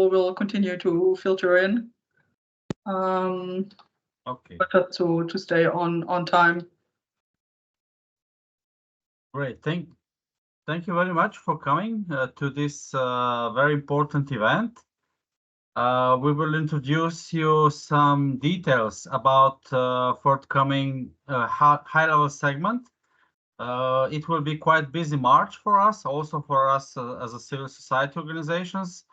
will continue to filter in. Okay. But just to stay on time. Great. Thank you very much for coming to this very important event. We will introduce you some details about forthcoming high-level segment. It will be quite busy March for us, also for us as a civil society organizations.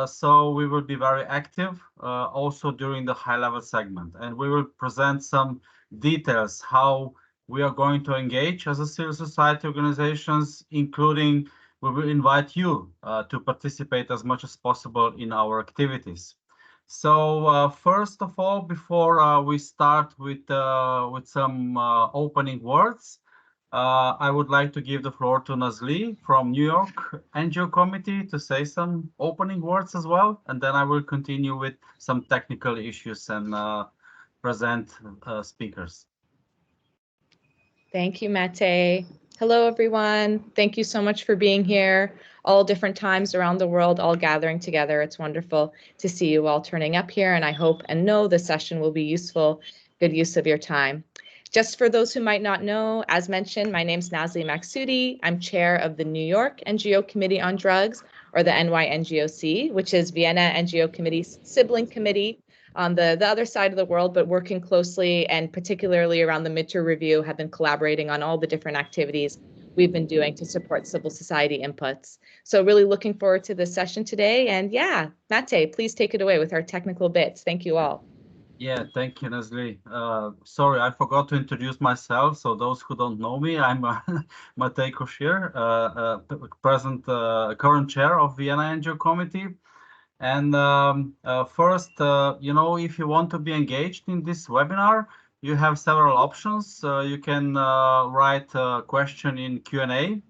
So we will be very active also during the high-level segment, and we will present some details how we are going to engage as a civil society organizations, including we will invite you to participate as much as possible in our activities. So first of all, before we start with some opening words, I would like to give the floor to Nazli from New York NGO Committee to say some opening words as well, and then I will continue with some technical issues and present speakers. Thank you, Mate. Hello, everyone. Thank you so much for being here. All different times around the world, all gathering together. It's wonderful to see you all turning up here, and I hope and know the session will be useful, good use of your time. Just for those who might not know, as mentioned, my name's Nazli Maksudi. I'm chair of the New York NGO Committee on Drugs, or the NYNGOC, which is Vienna NGO Committee's sibling committee on the other side of the world, but working closely and particularly around the midterm review, have been collaborating on all the different activities we've been doing to support civil society inputs. So really looking forward to this session today. And yeah, Mate, please take it away with our technical bits. Thank you all. Yeah, thank you, Nazli. Sorry, I forgot to introduce myself. So those who don't know me, I'm Matej Koshir, current chair of Vienna NGO Committee. And first, if you want to be engaged in this webinar, you have several options. You can write a question in Q&A.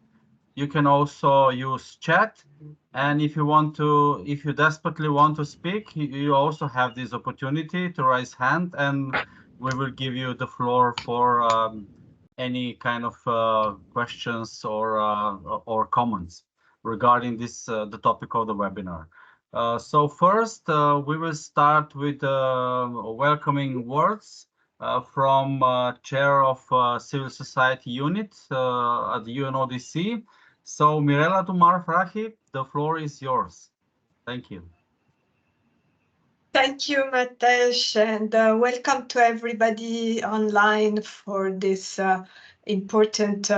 You can also use chat. And if you desperately want to speak, you also have this opportunity to raise hand, and we will give you the floor for any kind of questions or comments regarding this the topic of the webinar. So first, we will start with welcoming words from Chair of Civil Society Unit at the UNODC. So Mirela Dumar-Frahi, the floor is yours. Thank you. Thank you, Matej, and welcome to everybody online for this important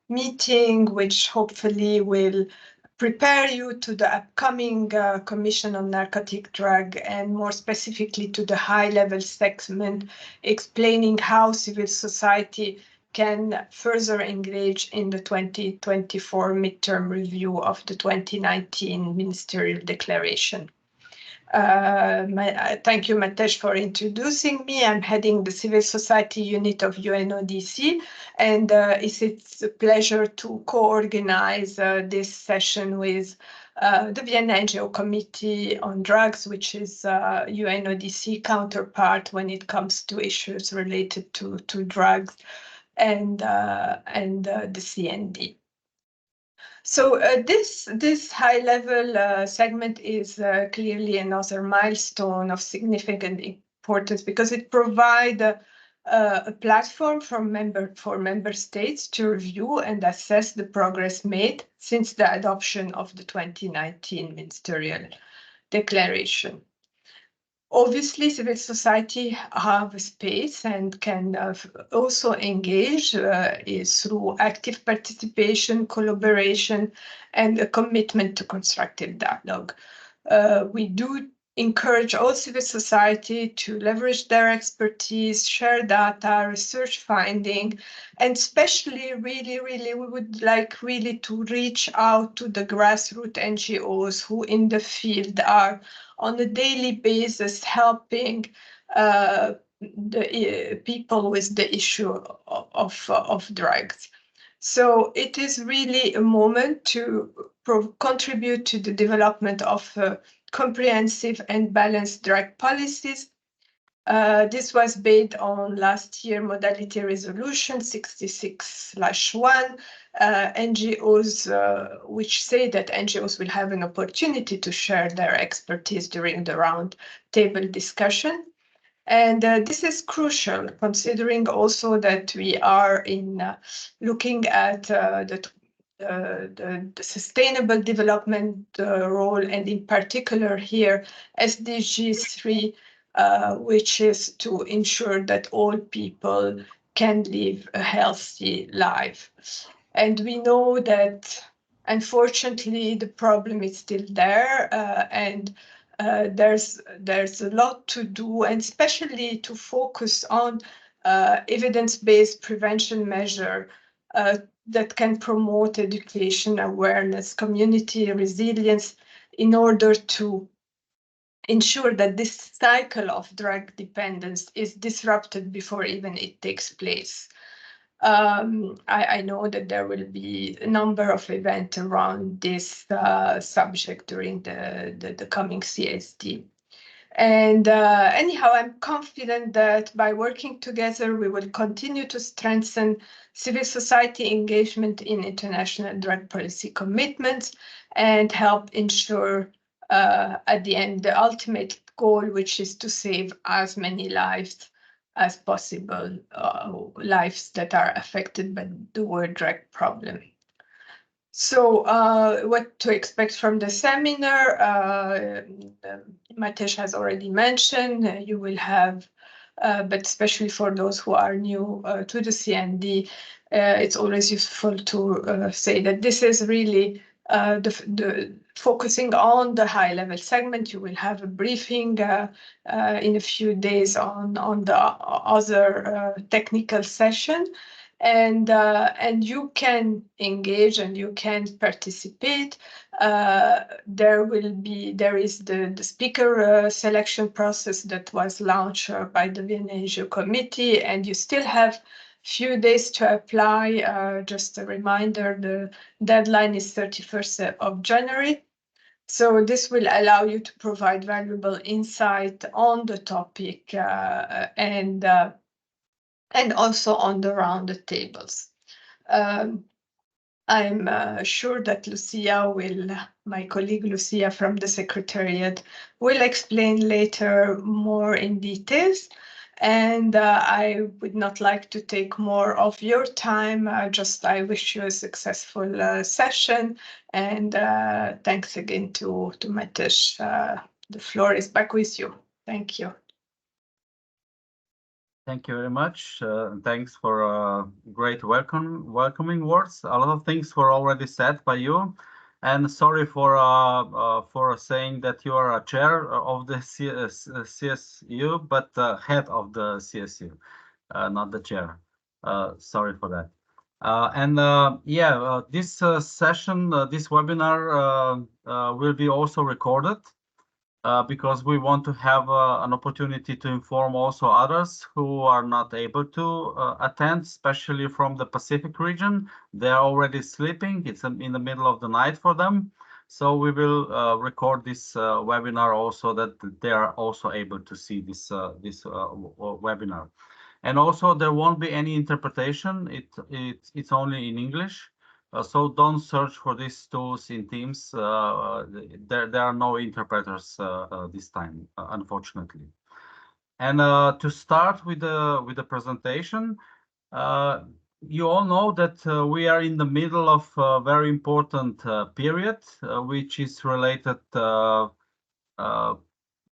meeting, which hopefully will prepare you to the upcoming Commission on Narcotic Drug, and more specifically to the high-level segment, explaining how civil society can further engage in the 2024 midterm review of the 2019 Ministerial Declaration. Thank you, Matej, for introducing me. I'm heading the Civil Society Unit of UNODC, and it's a pleasure to co-organize this session with the Vienna NGO Committee on Drugs, which is UNODC counterpart when it comes to issues related to drugs and the CND. So this high-level segment is clearly another milestone of significant importance, because it provides a platform for member states to review and assess the progress made since the adoption of the 2019 Ministerial Declaration. Obviously, civil society have a space and can also engage through active participation, collaboration, and a commitment to constructive dialogue. We do encourage all civil society to leverage their expertise, share data, research finding, and especially we would like really to reach out to the grassroots NGOs who in the field are on a daily basis helping the people with the issue of drugs. So it is really a moment to contribute to the development of comprehensive and balanced drug policies, This was based on last year modality resolution 66/1. NGOs, which say that NGOs will have an opportunity to share their expertise during the round table discussion. And this is crucial, considering also that we are looking at the sustainable development role, and in particular here, SDG 3, which is to ensure that all people can live a healthy life. And we know that, unfortunately, the problem is still there, and there's a lot to do, and especially to focus on evidence-based prevention measure that can promote education, awareness, community resilience, in order to ensure that this cycle of drug dependence is disrupted before even it takes place. I know that there will be a number of events around this subject during the coming CSD. And anyhow, I'm confident that by working together, we will continue to strengthen civil society engagement in international drug policy commitments and help ensure at the end the ultimate goal, which is to save as many lives as possible, lives that are affected by the world drug problem. So what to expect from the seminar? Matej has already mentioned, you will have, but especially for those who are new to the CND, it's always useful to say that this is really the focusing on the high-level segment. You will have a briefing in a few days on the other technical session. And you can engage and you can participate. There is the speaker selection process that was launched by the VNGOC committee, and you still have few days to apply. Just a reminder, the deadline is 31st of January. So this will allow you to provide valuable insight on the topic and also on the round tables. I'm sure that my colleague Lucia from the Secretariat, will explain later more in details. And I would not like to take more of your time. I wish you a successful session. And thanks again to Matej. The floor is back with you. Thank you. Thank you very much. Thanks for great welcoming words. A lot of things were already said by you, and sorry for saying that you are a chair of the CSU, but head of the CSU, not the chair. Sorry for that. This session, this webinar will be also recorded. Because we want to have an opportunity to inform also others who are not able to attend, especially from the Pacific region. They are already sleeping. It's in the middle of the night for them. So we will record this webinar also, that they are also able to see this webinar. And also there won't be any interpretation. It's only in English. So don't search for these tools in Teams. There are no interpreters this time, unfortunately. And to start with the presentation, you all know that we are in the middle of a very important period, which is related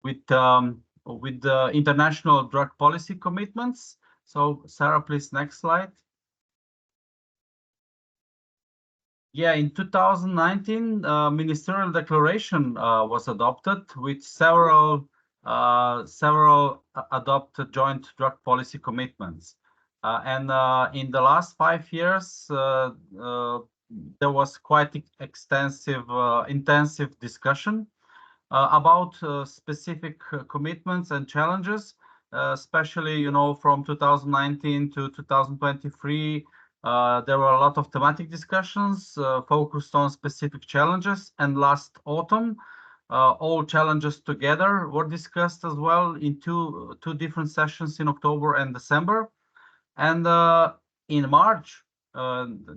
with the international drug policy commitments. So Sarah, please, next slide. Yeah, in 2019, ministerial declaration was adopted with several adopted joint drug policy commitments. And in the last 5 years, there was quite extensive, intensive discussion about specific commitments and challenges, especially, from 2019 to 2023. There were a lot of thematic discussions focused on specific challenges, and last autumn all challenges together were discussed as well in two different sessions in October and December. And in March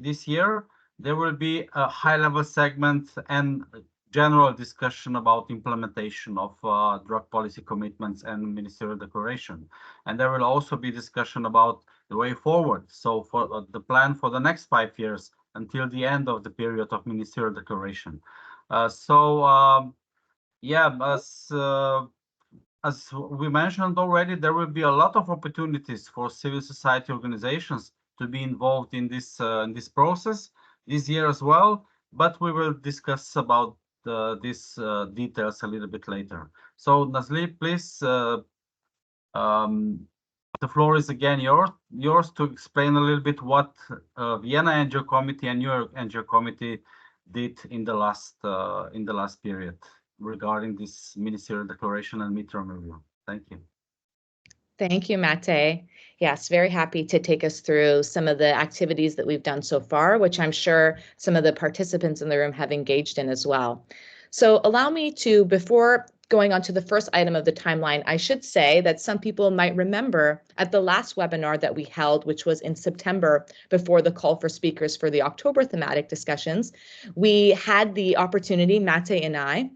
this year, there will be a high-level segment and general discussion about implementation of drug policy commitments and ministerial declaration. And there will also be discussion about the way forward. So for the plan for the next 5 years until the end of the period of ministerial declaration. Yeah, as we mentioned already, there will be a lot of opportunities for civil society organizations to be involved in this process this year as well. But we will discuss about these details a little bit later. So Nazli, please, the floor is again yours to explain a little bit what Vienna NGO Committee and New York NGO Committee did in the last period regarding this ministerial declaration and midterm review. Thank you. Thank you, Mate. Yes, very happy to take us through some of the activities that we've done so far, which I'm sure some of the participants in the room have engaged in as well. So allow me to, before going on to the first item of the timeline, I should say that some people might remember at the last webinar that we held, which was in September before the call for speakers for the October thematic discussions, we had the opportunity, Mate and I,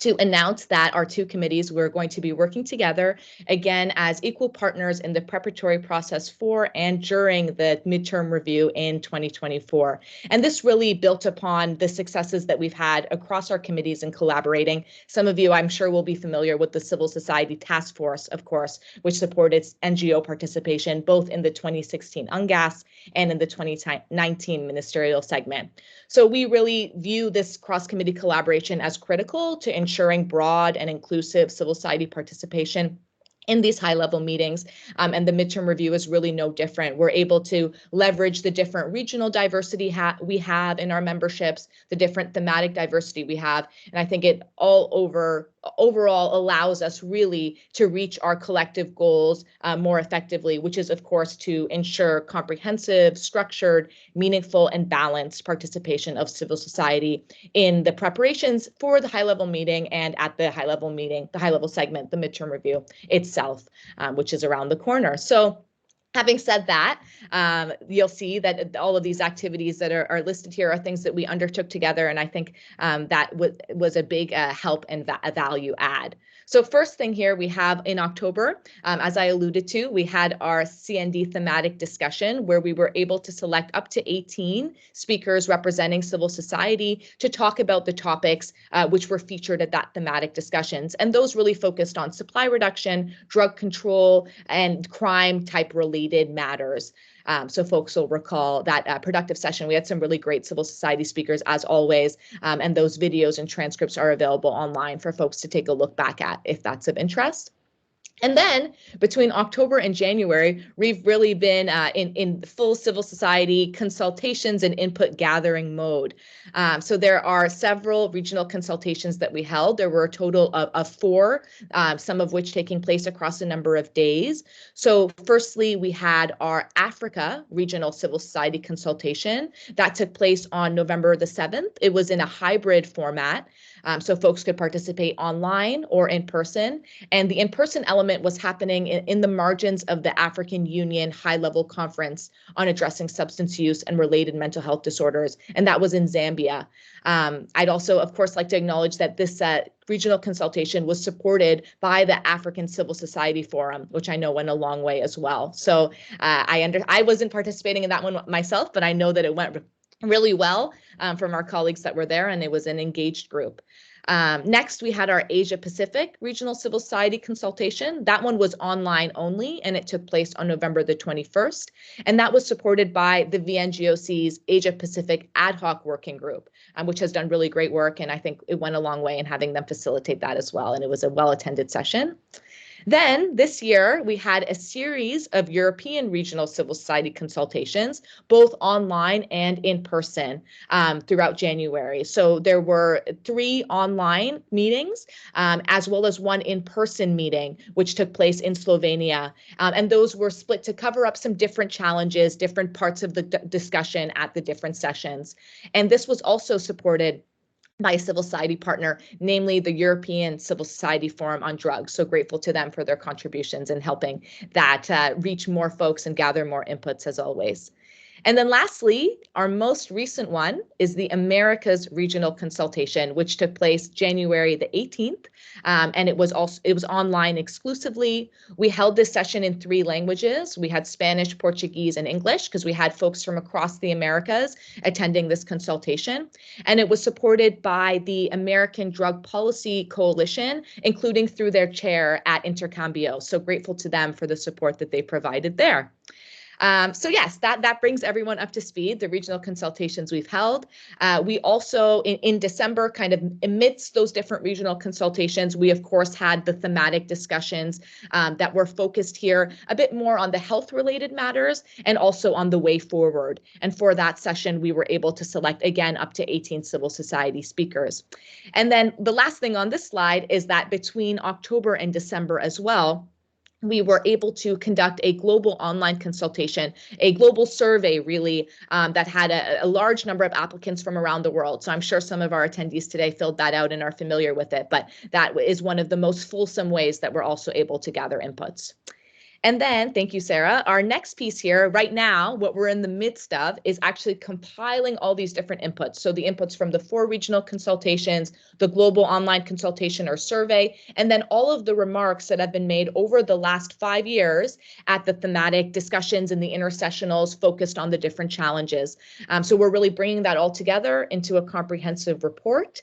to announce that our two committees were going to be working together again as equal partners in the preparatory process for and during the midterm review in 2024. And this really built upon the successes that we've had across our committees in collaborating. Some of you, I'm sure, will be familiar with the Civil Society Task Force, of course, which supported NGO participation both in the 2016 UNGAS and in the 2019 ministerial segment. So we really view this cross-committee collaboration as critical to ensuring broad and inclusive civil society participation in these high-level meetings, and the midterm review is really no different. We're able to leverage the different regional diversity we have in our memberships, the different thematic diversity we have, and I think it overall allows us really to reach our collective goals more effectively, which is, of course, to ensure comprehensive, structured, meaningful, and balanced participation of civil society in the preparations for the high-level meeting and at the high-level meeting, the high-level segment, the midterm review itself, which is around the corner. So having said that, you'll see that all of these activities that are listed here are things that we undertook together, and I think that was a big help and a value add. So first thing here we have in October, as I alluded to, we had our CND thematic discussion where we were able to select up to 18 speakers representing civil society to talk about the topics which were featured at that thematic discussions. And those really focused on supply reduction, drug control, and crime type related matters. So folks will recall that productive session. We had some really great civil society speakers as always, and those videos and transcripts are available online for folks to take a look back at if that's of interest. And then between October and January, we've really been in full civil society consultations and input gathering mode. So there are several regional consultations that we held. There were a total of 4, some of which taking place across a number of days. So firstly, we had our Africa regional civil society consultation that took place on November the 7th. It was in a hybrid format. So folks could participate online or in person. And the in-person element was happening in the margins of the African Union high-level conference on addressing substance use and related mental health disorders. And that was in Zambia. I'd also, of course, like to acknowledge that this regional consultation was supported by the African Civil Society Forum, which I know went a long way as well. So I wasn't participating in that one myself, but I know that it went really well from our colleagues that were there, and it was an engaged group. Next, we had our Asia Pacific Regional Civil Society consultation. That one was online only, and it took place on November the 21st. And that was supported by the VNGOC's Asia Pacific Ad Hoc Working Group, which has done really great work. And I think it went a long way in having them facilitate that as well. And it was a well-attended session. Then this year, we had a series of European regional civil society consultations, both online and in person throughout January. So there were 3 online meetings, as well as 1 in-person meeting, which took place in Slovenia. And those were split to cover up some different challenges, different parts of the discussion at the different sessions. And this was also supported by a civil society partner, namely the European Civil Society Forum on Drugs. So grateful to them for their contributions in helping that reach more folks and gather more inputs as always. And then lastly, our most recent one is the Americas Regional Consultation, which took place January the 18th, and it was online exclusively. We held this session in 3 languages. We had Spanish, Portuguese, and English because we had folks from across the Americas attending this consultation, and it was supported by the American Drug Policy Coalition, including through their chair at Intercambio. So grateful to them for the support that they provided there. So yes, that brings everyone up to speed, the regional consultations we've held. We also, in December, kind of amidst those different regional consultations, we of course had the thematic discussions that were focused here a bit more on the health-related matters and also on the way forward. And for that session, we were able to select, again, up to 18 civil society speakers. And then the last thing on this slide is that between October and December as well, we were able to conduct a global online consultation, a global survey really that had a large number of applicants from around the world. So I'm sure some of our attendees today filled that out and are familiar with it, but that is one of the most fulsome ways that we're also able to gather inputs. And then, thank you, Sarah, our next piece here right now, what we're in the midst of is actually compiling all these different inputs. So the inputs from the 4 regional consultations, the global online consultation or survey, and then all of the remarks that have been made over the last 5 years at the thematic discussions and the intersessionals focused on the different challenges. So we're really bringing that all together into a comprehensive report.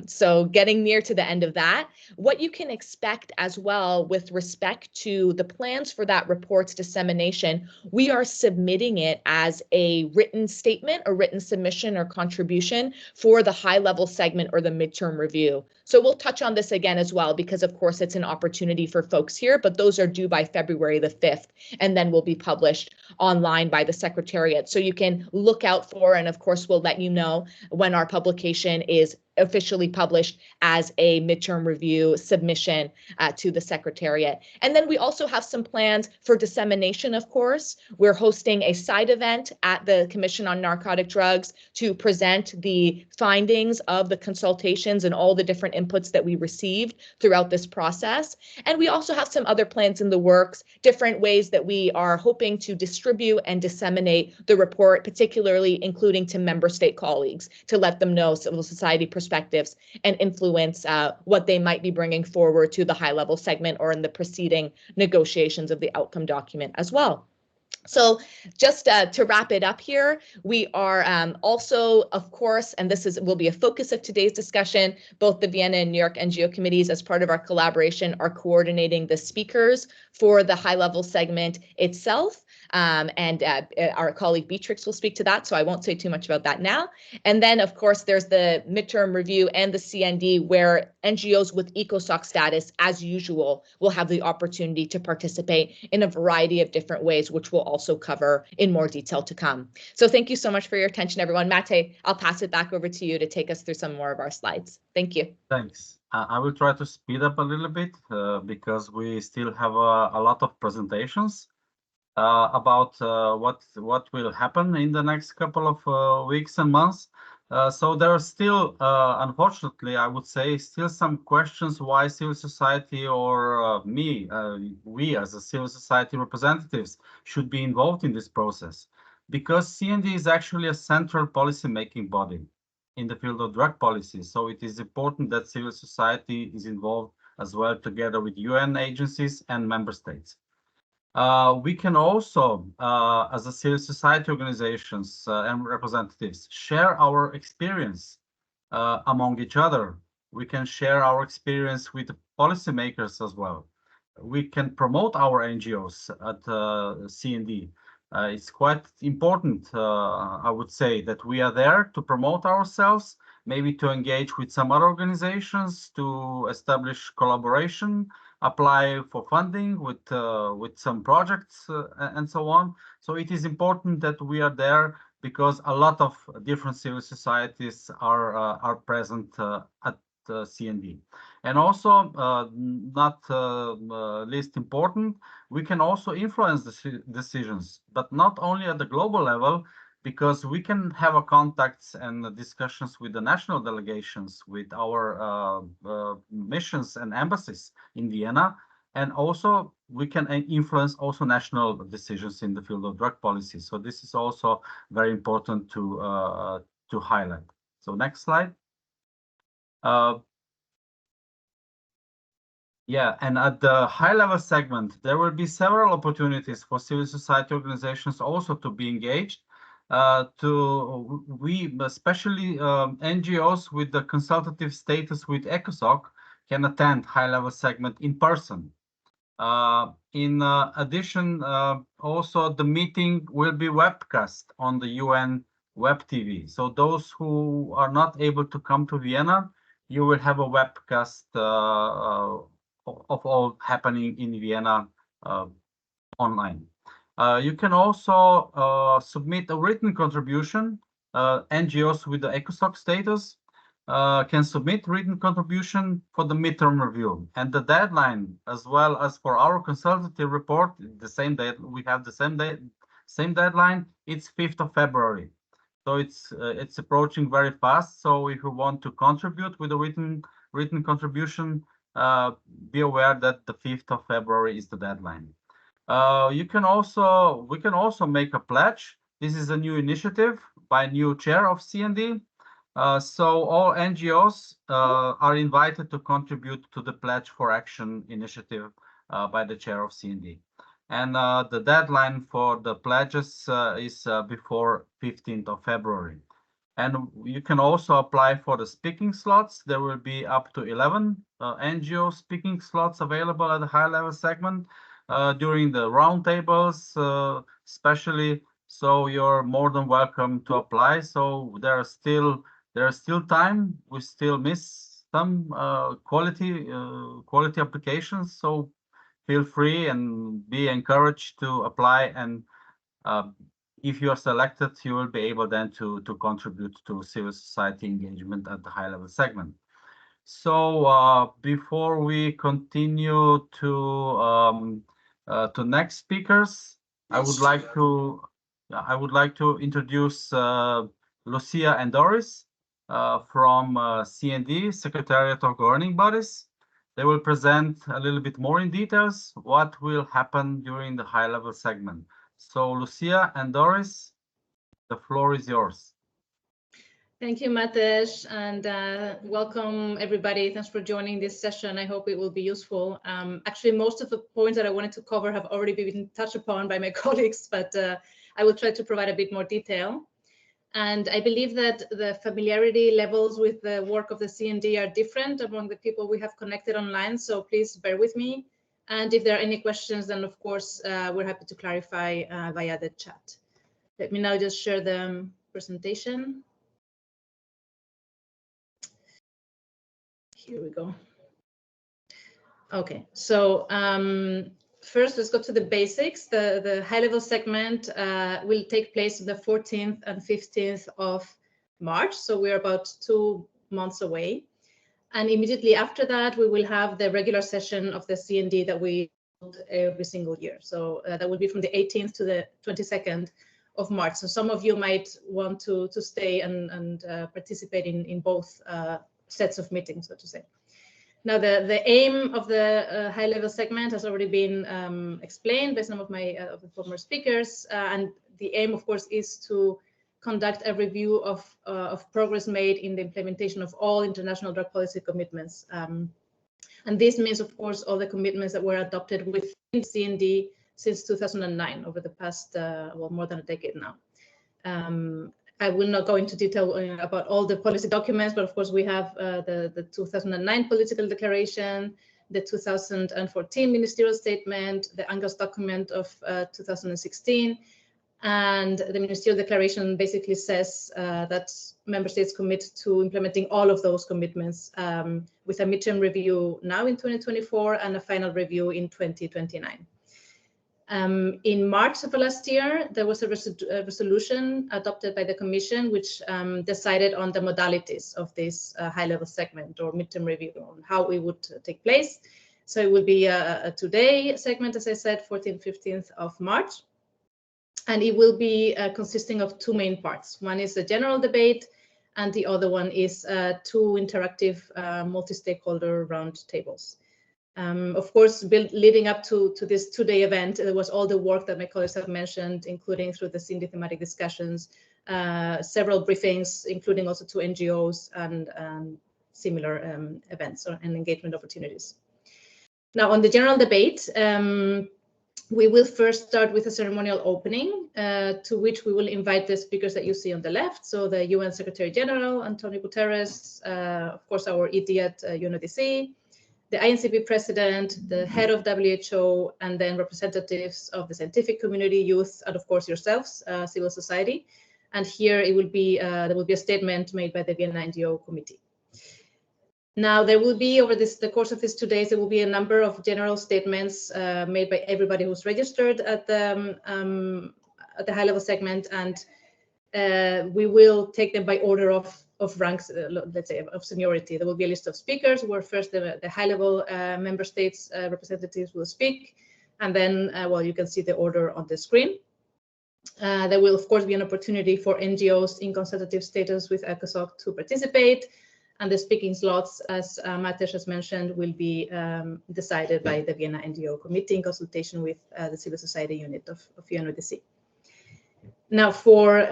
So getting near to the end of that, what you can expect as well with respect to the plans for that report's dissemination, we are submitting it as a written statement, a written submission or contribution for the high-level segment or the midterm review. So we'll touch on this again as well, because of course it's an opportunity for folks here, but those are due by February the 5th, and then will be published online by the Secretariat. So you can look out for, and of course we'll let you know when our publication is officially published as a midterm review submission to the Secretariat. And then we also have some plans for dissemination, of course. We're hosting a side event at the Commission on Narcotic Drugs to present the findings of the consultations and all the different inputs that we received throughout this process. And we also have some other plans in the works, different ways that we are hoping to distribute and disseminate the report, particularly including to member state colleagues, to let them know civil society perspectives and influence what they might be bringing forward to the high-level segment or in the preceding negotiations of the outcome document as well. So just to wrap it up here, we are also, of course, and this will be a focus of today's discussion, both the Vienna and New York NGO committees, as part of our collaboration, are coordinating the speakers for the high-level segment itself. And our colleague Beatrix will speak to that, so I won't say too much about that now. And then, of course, there's the midterm review and the CND, where NGOs with ECOSOC status, as usual, will have the opportunity to participate in a variety of different ways, which we'll also cover in more detail to come. So thank you so much for your attention, everyone. Mate, I'll pass it back over to you to take us through some more of our slides. Thank you. Thanks. I will try to speed up a little bit because we still have a lot of presentations about what will happen in the next couple of weeks and months. So there are still, unfortunately, I would say, still some questions why civil society or we as a civil society representatives should be involved in this process. Because CND is actually a central policy-making body in the field of drug policy. So it is important that civil society is involved as well, together with UN agencies and member states. We can also, as a civil society organizations and representatives, share our experience among each other. We can share our experience with the policymakers as well. We can promote our NGOs at CND. It's quite important, I would say, that we are there to promote ourselves, maybe to engage with some other organizations, to establish collaboration, apply for funding with some projects and so on. So it is important that we are there because a lot of different civil societies are present at CND. And also, not least important, we can also influence the decisions, but not only at the global level, because we can have a contacts and discussions with the national delegations, with our missions and embassies in Vienna, and also we can influence also national decisions in the field of drug policy. So this is also very important to highlight. So next slide. Yeah, and at the high-level segment, there will be several opportunities for civil society organizations also to be engaged. Especially NGOs with the consultative status with NYNGOC can attend high-level segment in person. In addition, also the meeting will be webcast on the UN Web TV. So those who are not able to come to Vienna, you will have a webcast of all happening in Vienna online. You can also submit a written contribution. NGOs with the NYNGOC status can submit written contribution for the midterm review, and the deadline, as well as for our consultative report, the same day we have the same deadline. It's 5th of February, so it's approaching very fast. So if you want to contribute with a written contribution, be aware that the 5th of February is the deadline. We can also make a pledge. This is a new initiative by new chair of CND. So all NGOs are invited to contribute to the Pledge for Action initiative by the chair of CND. And the deadline for the pledges is before 15th of February. And you can also apply for the speaking slots. There will be up to 11 NGO speaking slots available at the high-level segment during the roundtables, especially. So you're more than welcome to apply. So there's still time. We still miss some quality applications. So feel free and be encouraged to apply. And if you are selected, you will be able then to contribute to civil society engagement at the high-level segment. So before we continue to next speakers, I would like to introduce Lucia and Doris from CND, Secretariat of Governing Bodies. They will present a little bit more in details what will happen during the high-level segment. So Lucia and Doris, the floor is yours. Thank you, Matej, and welcome everybody. Thanks for joining this session. I hope it will be useful. Actually, most of the points that I wanted to cover have already been touched upon by my colleagues, but I will try to provide a bit more detail. And I believe that the familiarity levels with the work of the CND are different among the people we have connected online, so please bear with me. And if there are any questions, then of course, we're happy to clarify via the chat. Let me now just share the presentation. Here we go. Okay, so first let's go to the basics. The high-level segment will take place on the 14th and 15th of March, so we're about 2 months away. And immediately after that, we will have the regular session of the CND that we hold every single year. So that will be from the 18th to the 22nd of March. So some of you might want to stay and participate in both sets of meetings, so to say. Now, the aim of the high-level segment has already been explained by some of the former speakers, and the aim, of course, is to conduct a review of progress made in the implementation of all international drug policy commitments. And this means, of course, all the commitments that were adopted within CND since 2009, over the past, well, more than a decade now. I will not go into detail about all the policy documents, but of course we have the 2009 political declaration, the 2014 ministerial statement, the Angles document of 2016, and the ministerial declaration basically says that member states commit to implementing all of those commitments with a midterm review now in 2024 and a final review in 2029. In March of last year, there was a resolution adopted by the Commission, which decided on the modalities of this high-level segment or midterm review, on how it would take place. So it will be a two-day segment, as I said, 14th, 15th of March. And it will be consisting of two main parts. One is the general debate, and the other one is two interactive multi-stakeholder roundtables. Of course, leading up to this two-day event, there was all the work that my colleagues have mentioned, including through the CND thematic discussions, several briefings, including also to NGOs and similar events and engagement opportunities. Now, on the general debate, we will first start with a ceremonial opening, to which we will invite the speakers that you see on the left. So the UN Secretary General, Antonio Guterres, of course, our ED at UNODC, the INCB President, the head of WHO, and then representatives of the scientific community, youth, and of course yourselves, civil society. And here it will be, there will be a statement made by the VNGOC committee. Now, there will be, over the course of these 2 days, there will be a number of general statements made by everybody who's registered at the high-level segment, and we will take them by order of ranks, let's say, of seniority. There will be a list of speakers, where first the high-level member states representatives will speak, and then, well, you can see the order on the screen. There will, of course, be an opportunity for NGOs in consultative status with ECOSOC to participate. And the speaking slots, as Matej has mentioned, will be decided by the Vienna NGO committee in consultation with the civil society unit of UNODC. Now, for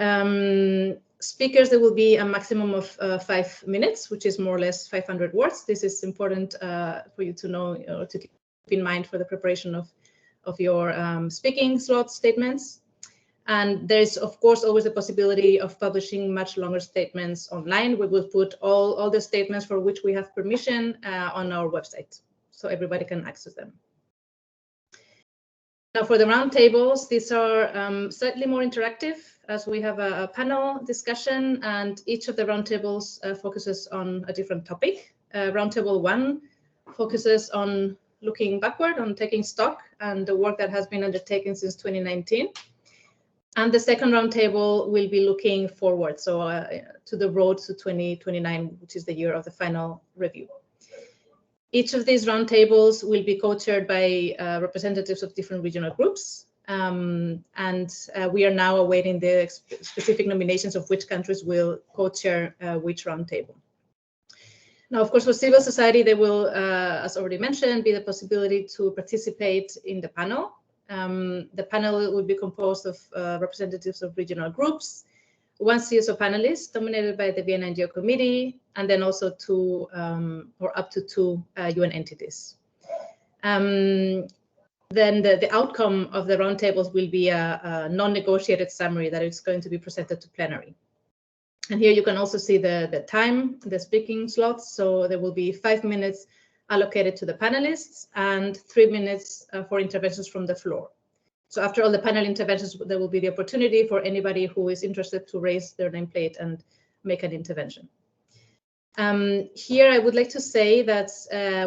speakers, there will be a maximum of 5 minutes, which is more or less 500 words. This is important for you to know, or to keep in mind for the preparation of your speaking slot statements. And there's, of course, always the possibility of publishing much longer statements online. We will put all the statements for which we have permission on our website, so everybody can access them. Now, for the roundtables, these are slightly more interactive, as we have a panel discussion, and each of the roundtables focuses on a different topic. Roundtable 1 focuses on looking backward, on taking stock, and the work that has been undertaken since 2019. And the second roundtable will be looking forward, so to the road to 2029, which is the year of the final review. Each of these roundtables will be co-chaired by representatives of different regional groups, and we are now awaiting the specific nominations of which countries will co-chair which roundtable. Now, of course, for civil society, there will, as already mentioned, be the possibility to participate in the panel. The panel will be composed of representatives of regional groups, one CSO panelist dominated by the VNGOC committee, and then also two or up to 2 UN entities. Then the outcome of the roundtables will be a non-negotiated summary that is going to be presented to plenary. And here you can also see the time, the speaking slots. So there will be 5 minutes allocated to the panelists and 3 minutes for interventions from the floor. So after all the panel interventions, there will be the opportunity for anybody who is interested to raise their nameplate and make an intervention. Here I would like to say that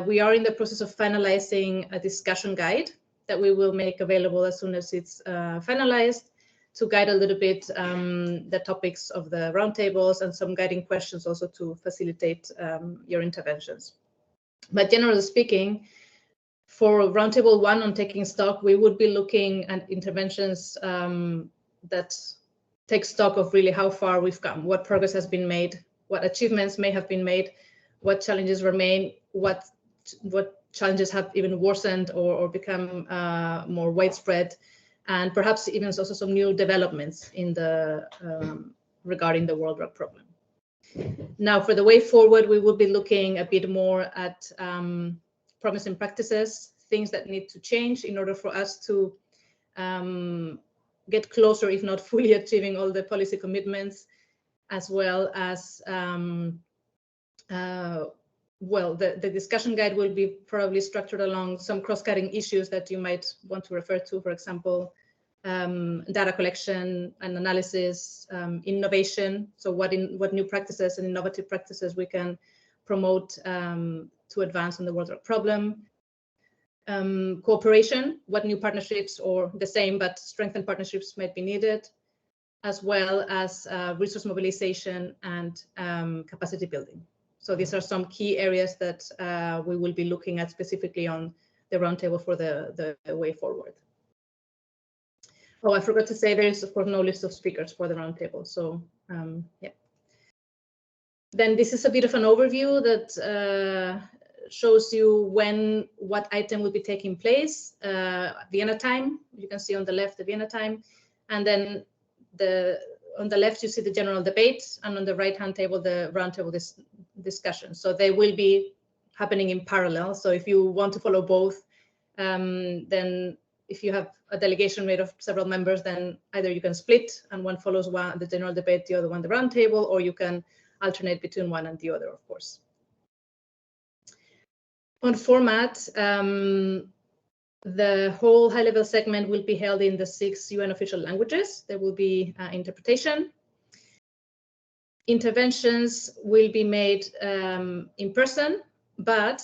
we are in the process of finalizing a discussion guide that we will make available as soon as it's finalized, to guide a little bit the topics of the roundtables and some guiding questions also to facilitate your interventions. But generally speaking, for roundtable 1 on taking stock, we would be looking at interventions that take stock of really how far we've come, what progress has been made, what achievements may have been made, what challenges remain, what challenges have even worsened or become more widespread, and perhaps even also some new developments in the regarding the world drug problem. Now, for the way forward, we will be looking a bit more at promising practices, things that need to change in order for us to get closer, if not fully achieving all the policy commitments, as well as, well, the discussion guide will be probably structured along some cross-cutting issues that you might want to refer to, for example, data collection and analysis, innovation. So what new practices and innovative practices we can promote to advance on the world drug problem. Cooperation, what new partnerships or the same but strengthened partnerships might be needed, as well as resource mobilization and capacity building. So these are some key areas that we will be looking at specifically on the roundtable for the way forward. Oh, I forgot to say there is, of course, no list of speakers for the roundtable. So, yeah. Then this is a bit of an overview that shows you what item will be taking place. Vienna time, you can see on the left the Vienna time, and then on the left you see the general debate, and on the right-hand table the roundtable discussion. So they will be happening in parallel. So if you want to follow both, then if you have a delegation made of several members, then either you can split and one follows the general debate, the other one the roundtable, or you can alternate between one and the other, of course. On format, the whole high-level segment will be held in the 6 UN official languages. There will be interpretation. Interventions will be made in person, but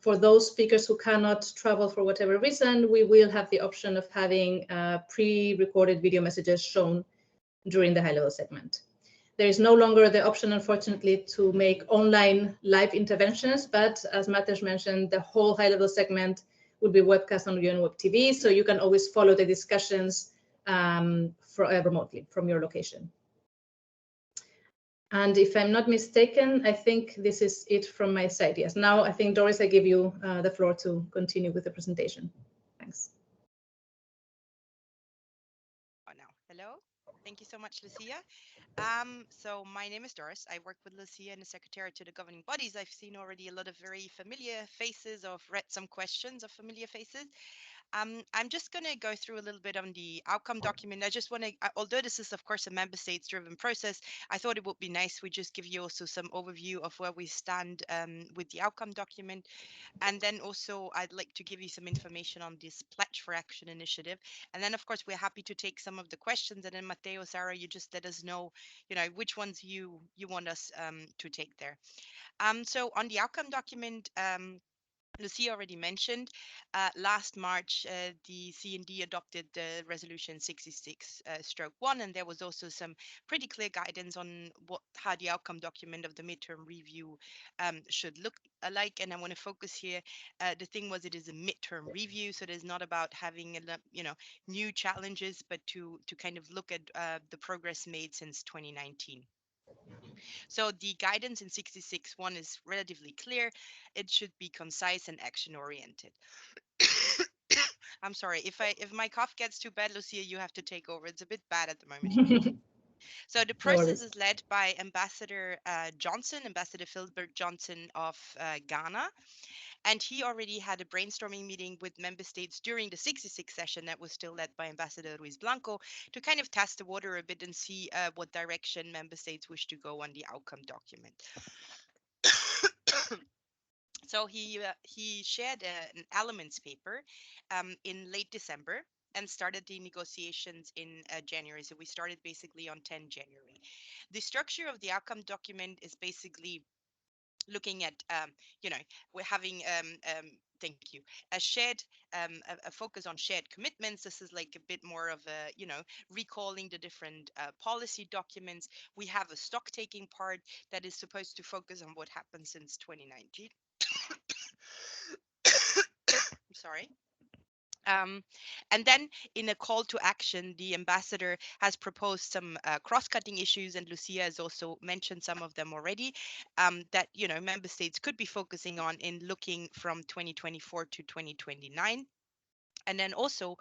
for those speakers who cannot travel for whatever reason, we will have the option of having pre-recorded video messages shown during the high-level segment. There is no longer the option, unfortunately, to make online live interventions, but as Matej mentioned, the whole high-level segment will be webcast on UN Web TV, so you can always follow the discussions remotely from your location. And if I'm not mistaken, I think this is it from my side. Yes, now I think, Doris, I give you the floor to continue with the presentation. Thanks. Oh, no. Hello. Thank you so much, Lucia. So my name is Doris. I work with Lucia in the Secretariat to the Governing Bodies. I've seen already a lot of very familiar faces, or read some questions of familiar faces. I'm just going to go through a little bit on the outcome document. I just want to, although this is, of course, a member states driven process, I thought it would be nice we just give you also some overview of where we stand with the outcome document. And then also I'd like to give you some information on this Pledge for Action initiative. And then, of course, we're happy to take some of the questions. And then Matteo, Sarah, you just let us know, which ones you want us to take there. So on the outcome document, Lucia already mentioned, last March, the CND adopted the resolution 66/1, and there was also some pretty clear guidance on how the outcome document of the midterm review should look like. And I want to focus here. The thing was, it is a midterm review, so it is not about having new challenges, but to kind of look at the progress made since 2019. So the guidance in 66.1 is relatively clear. It should be concise and action oriented. I'm sorry, if my cough gets too bad, Lucia, you have to take over. It's a bit bad at the moment. So the process is led by Ambassador Johnson, Ambassador Philbert Johnson of Ghana. And he already had a brainstorming meeting with member states during the 66 session that was still led by Ambassador Ruiz Blanco to kind of test the water a bit and see what direction member states wish to go on the outcome document. So he shared an elements paper in late December and started the negotiations in January. So we started basically on 10 January. The structure of the outcome document is basically looking at, we're having, thank you, a focus on shared commitments. This is like a bit more of a, recalling the different policy documents. We have a stock taking part that is supposed to focus on what happened since 2019. I'm sorry. And then in a call to action, the ambassador has proposed some cross-cutting issues, and Lucia has also mentioned some of them already, that member states could be focusing on in looking from 2024 to 2029. And then also,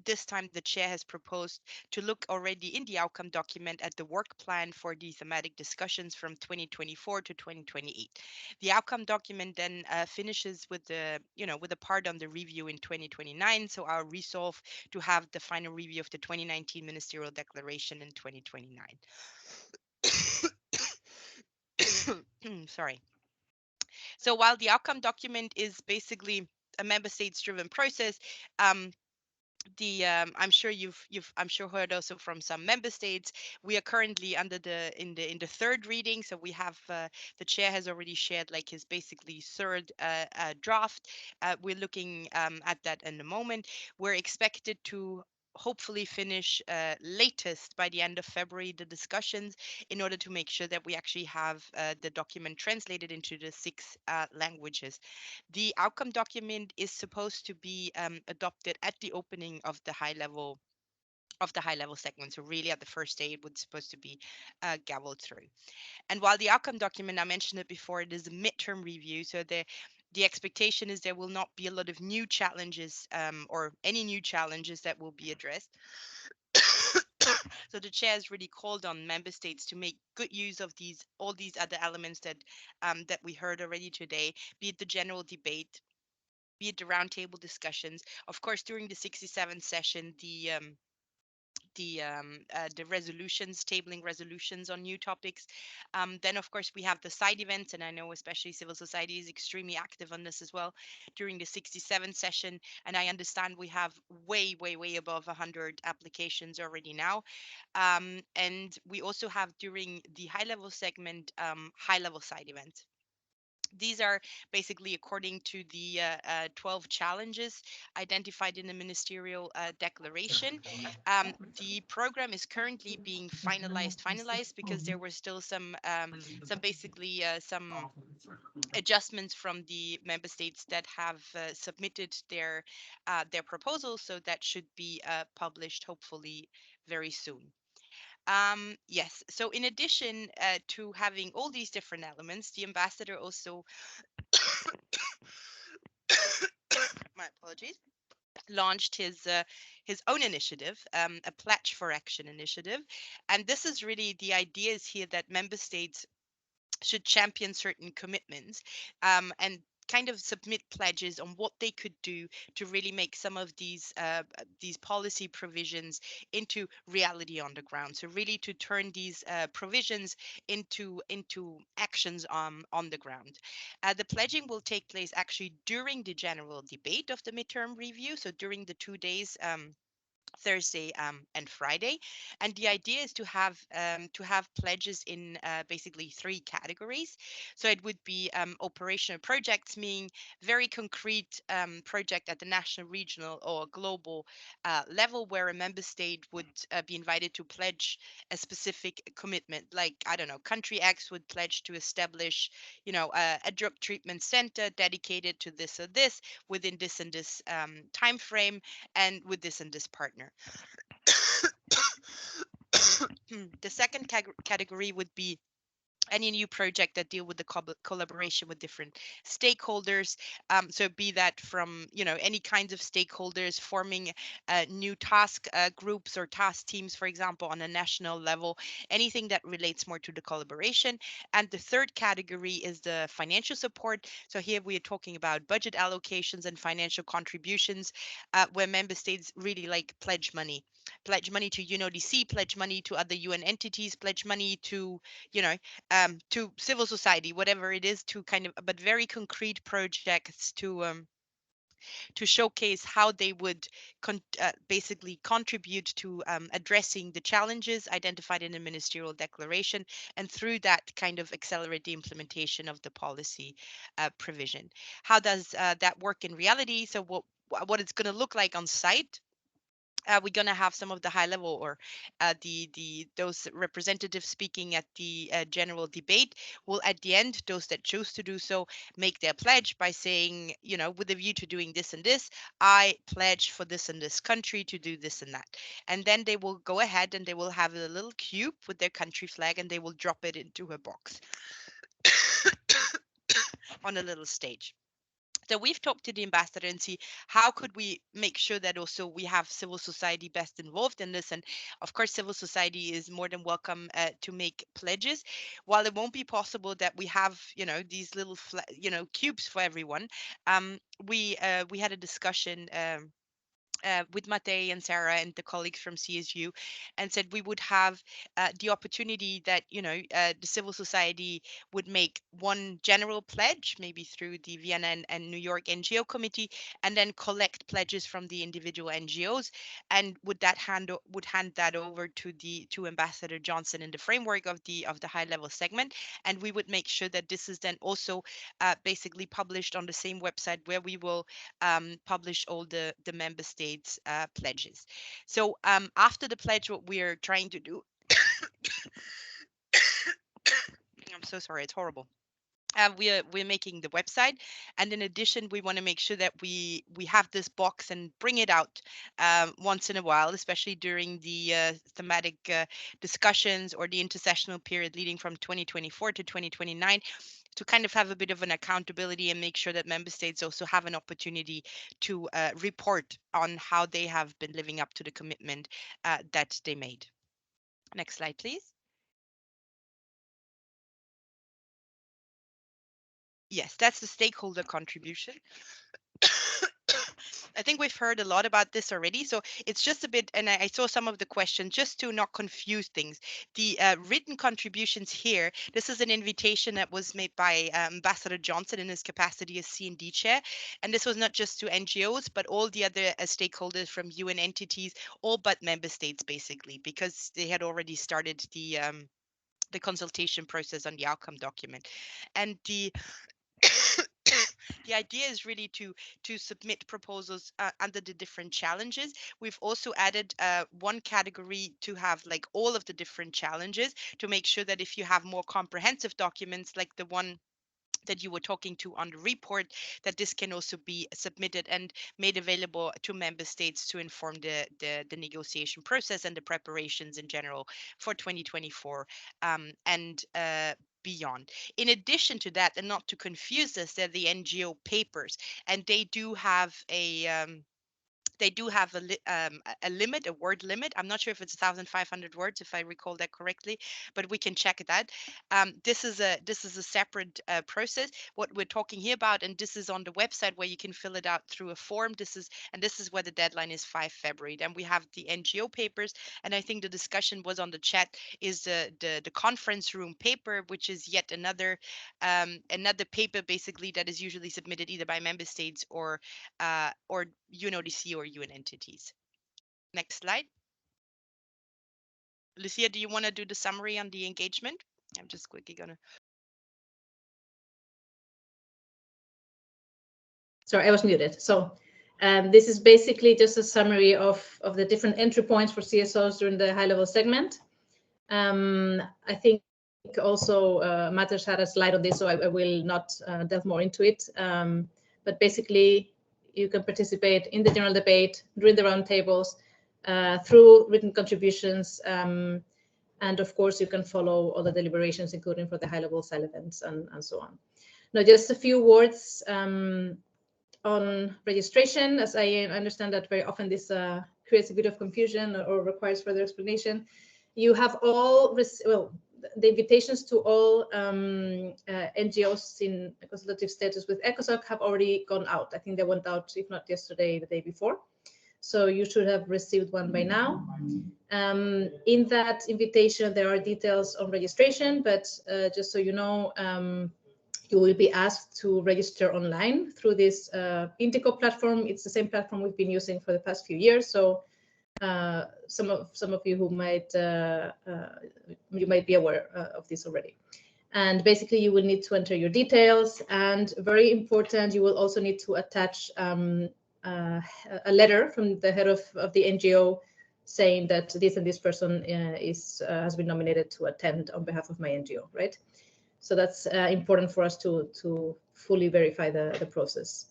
this time the chair has proposed to look already in the outcome document at the work plan for the thematic discussions from 2024 to 2028. The outcome document then finishes with the, with a part on the review in 2029. So our resolve to have the final review of the 2019 ministerial declaration in 2029. Sorry. So while the outcome document is basically a member states driven process, I'm sure you've heard also from some member states, we are currently in the third reading. So we have the chair has already shared like his basically third draft. We're looking at that in a moment. We're expected to hopefully finish latest by the end of February the discussions in order to make sure that we actually have the document translated into the 6 languages. The outcome document is supposed to be adopted at the opening of the high-level the high level segment. So really at the first day, it was supposed to be gavelled through. And while the outcome document, I mentioned it before, it is a midterm review. So the expectation is there will not be a lot of new challenges or any new challenges that will be addressed. So the chair has really called on member states to make good use of all these other elements that we heard already today, be it the general debate, be it the roundtable discussions. Of course, during the 67th session, the resolutions, tabling resolutions on new topics. Then, of course, we have the side events, and I know especially civil society is extremely active on this as well during the 67th session. And I understand we have way, way, way above 100 applications already now. And we also have during the high level segment, high level side events. These are basically according to the 12 challenges identified in the ministerial declaration. The program is currently being finalized because there were still some basically some adjustments from the member states that have submitted their proposals. So that should be published hopefully very soon. Yes, so in addition to having all these different elements, the ambassador also my apologies, launched his own initiative, a Pledge for Action initiative, and this is really the idea is here that member states should champion certain commitments and kind of submit pledges on what they could do to really make some of these policy provisions into reality on the ground. So really to turn these provisions into actions on the ground. The pledging will take place actually during the general debate of the midterm review. So during the 2 days. Thursday and Friday, and the idea is to have pledges in basically 3 categories. So it would be operational projects, meaning very concrete project at the national, regional, or global level, where a member state would be invited to pledge a specific commitment. Like, I don't know, country X would pledge to establish, a drug treatment center dedicated to this or this within this and this time frame, and with this and this partner. The second category would be any new project that deal with the collaboration with different stakeholders. So be that from, any kinds of stakeholders forming new task groups or task teams, for example, on a national level, anything that relates more to the collaboration. And the third category is the financial support. So here we are talking about budget allocations and financial contributions, where member states really like pledge money to UNODC, pledge money to other UN entities, pledge money to, to civil society, whatever it is, to kind of, but very concrete projects to showcase how they would basically contribute to addressing the challenges identified in the ministerial declaration, and through that kind of accelerate the implementation of the policy provision. How does that work in reality? So what it's going to look like on site. We're going to have some of the high level or those representatives speaking at the general debate will, at the end, those that choose to do so, make their pledge by saying, with a view to doing this and this, I pledge for this and this country to do this and that. And then they will go ahead and they will have a little cube with their country flag, and they will drop it into a box on a little stage. So we've talked to the ambassador and see how could we make sure that also we have civil society best involved in this. And of course, civil society is more than welcome to make pledges. While it won't be possible that we have, these little, cubes for everyone, we had a discussion with Matei and Sarah and the colleagues from CSU, and said we would have the opportunity that, the civil society would make one general pledge, maybe through the Vienna and New York NGO committee, and then collect pledges from the individual NGOs, and would hand that over to Ambassador Johnson in the framework of the high level segment, and we would make sure that this is then also basically published on the same website where we will publish all the member states' pledges. So after the pledge, what we are trying to do, I'm so sorry, it's horrible. we're making the website, and in addition we want to make sure that we have this box and bring it out once in a while, especially during the thematic discussions or the intersessional period leading from 2024 to 2029, to kind of have a bit of an accountability and make sure that member states also have an opportunity to report on how they have been living up to the commitment that they made. Next slide, please. Yes, that's the stakeholder contribution. I think we've heard a lot about this already, so it's just a bit, and I saw some of the questions, just to not confuse things. The written contributions here, this is an invitation that was made by Ambassador Johnson in his capacity as CND chair, and this was not just to NGOs, but all the other stakeholders from UN entities, all but member states, basically, because they had already started the consultation process on the outcome document. And the the idea is really to submit proposals under the different challenges. We've also added one category to have like all of the different challenges, to make sure that if you have more comprehensive documents like the one that you were talking to on the report, that this can also be submitted and made available to member states to inform the negotiation process and the preparations in general for 2024 and beyond. In addition to that, and not to confuse this, they're the NGO papers, and they do have a limit, a word limit. I'm not sure if it's 1,500 words, if I recall that correctly, but we can check that. This is a separate process. What we're talking here about, and this is on the website where you can fill it out through a form. This is where the deadline is 5 February. Then we have the NGO papers, and I think the discussion was on the chat, is the conference room paper, which is yet another paper basically that is usually submitted either by member states or UNODC or UN entities. Next slide. Lucia, do you want to do the summary on the engagement? I'm just quickly gonna. Sorry, I was muted. So this is basically just a summary of the different entry points for CSOs during the high-level segment. I think also Matters had a slide on this, so I will not delve more into it. But basically, you can participate in the general debate, during the roundtables, through written contributions, and of course, you can follow all the deliberations, including for the high-level side events and so on. Now, just a few words on registration, as I understand that very often this creates a bit of confusion or requires further explanation. You have all, the invitations to all NGOs in consultative status with ECOSOC have already gone out. I think they went out, if not yesterday, the day before. So you should have received one by now. In that invitation, there are details on registration, but just so you know, you will be asked to register online through this Indico platform. It's the same platform we've been using for the past few years. So some of you who might be aware of this already. And basically, you will need to enter your details. And very important, you will also need to attach a letter from the head of the NGO saying that this and this person has been nominated to attend on behalf of my NGO, right? So that's important for us to fully verify the process.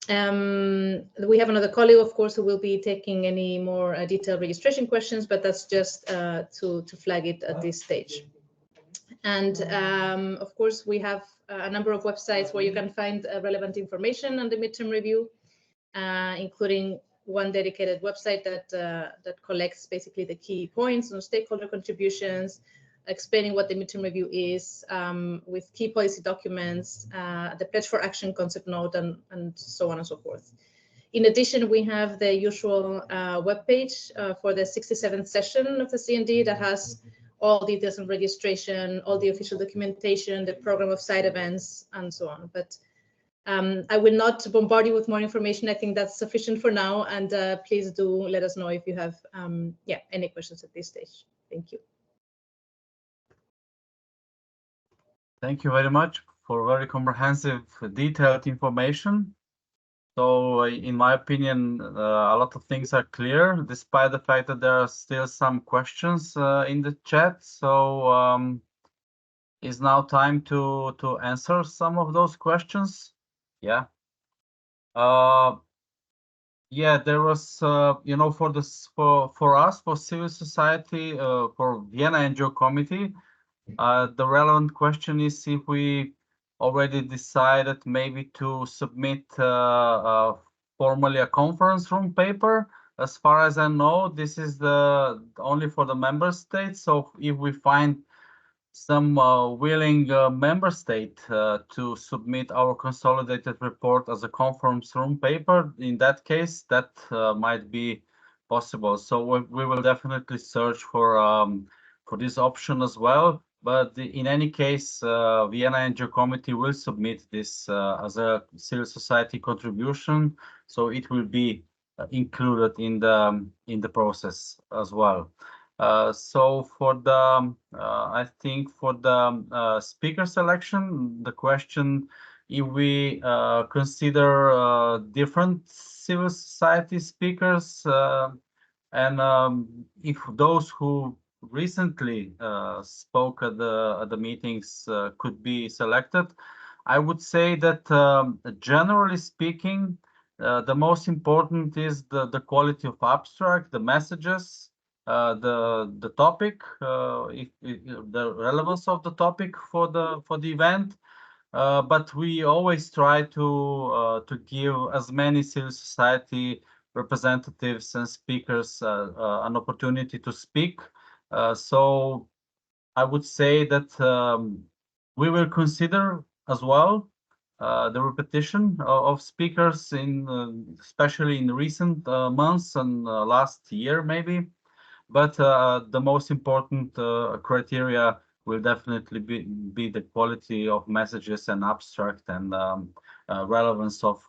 We have another colleague, of course, who will be taking any more detailed registration questions, but that's just to flag it at this stage. And of course, we have a number of websites where you can find relevant information on the midterm review, including one dedicated website that collects basically the key points on stakeholder contributions, explaining what the midterm review is, with key policy documents, the pledge for action concept note, and so on and so forth. In addition, we have the usual webpage for the 67th session of the CND that has all details on registration, all the official documentation, the program of side events, and so on. But I will not bombard you with more information. I think that's sufficient for now. And please do let us know if you have any questions at this stage. Thank you. Thank you very much for very comprehensive, detailed information. So in my opinion, a lot of things are clear, despite the fact that there are still some questions in the chat. So is now time to answer some of those questions. Yeah. Yeah, there was, you know, for this, for us, for civil society, for Vienna NGO committee, the relevant question is if we already decided maybe to submit formally a conference room paper. As far as I know, this is the only for the member states. So if we find some willing member state to submit our consolidated report as a conference room paper, in that case, that might be possible. So we will definitely search for this option as well. But in any case, Vienna NGO committee will submit this as a civil society contribution, so it will be included in the process as well. So for the, I think for the speaker selection, the question, if we consider different civil society speakers, and if those who recently spoke at the meetings could be selected, I would say that generally speaking, the most important is the quality of abstract, the messages, the topic, the relevance of the topic for the event. But we always try to give as many civil society representatives and speakers an opportunity to speak. So I would say that we will consider as well the repetition of speakers in especially in recent months and last year maybe. But the most important criteria will definitely be the quality of messages and abstract and relevance of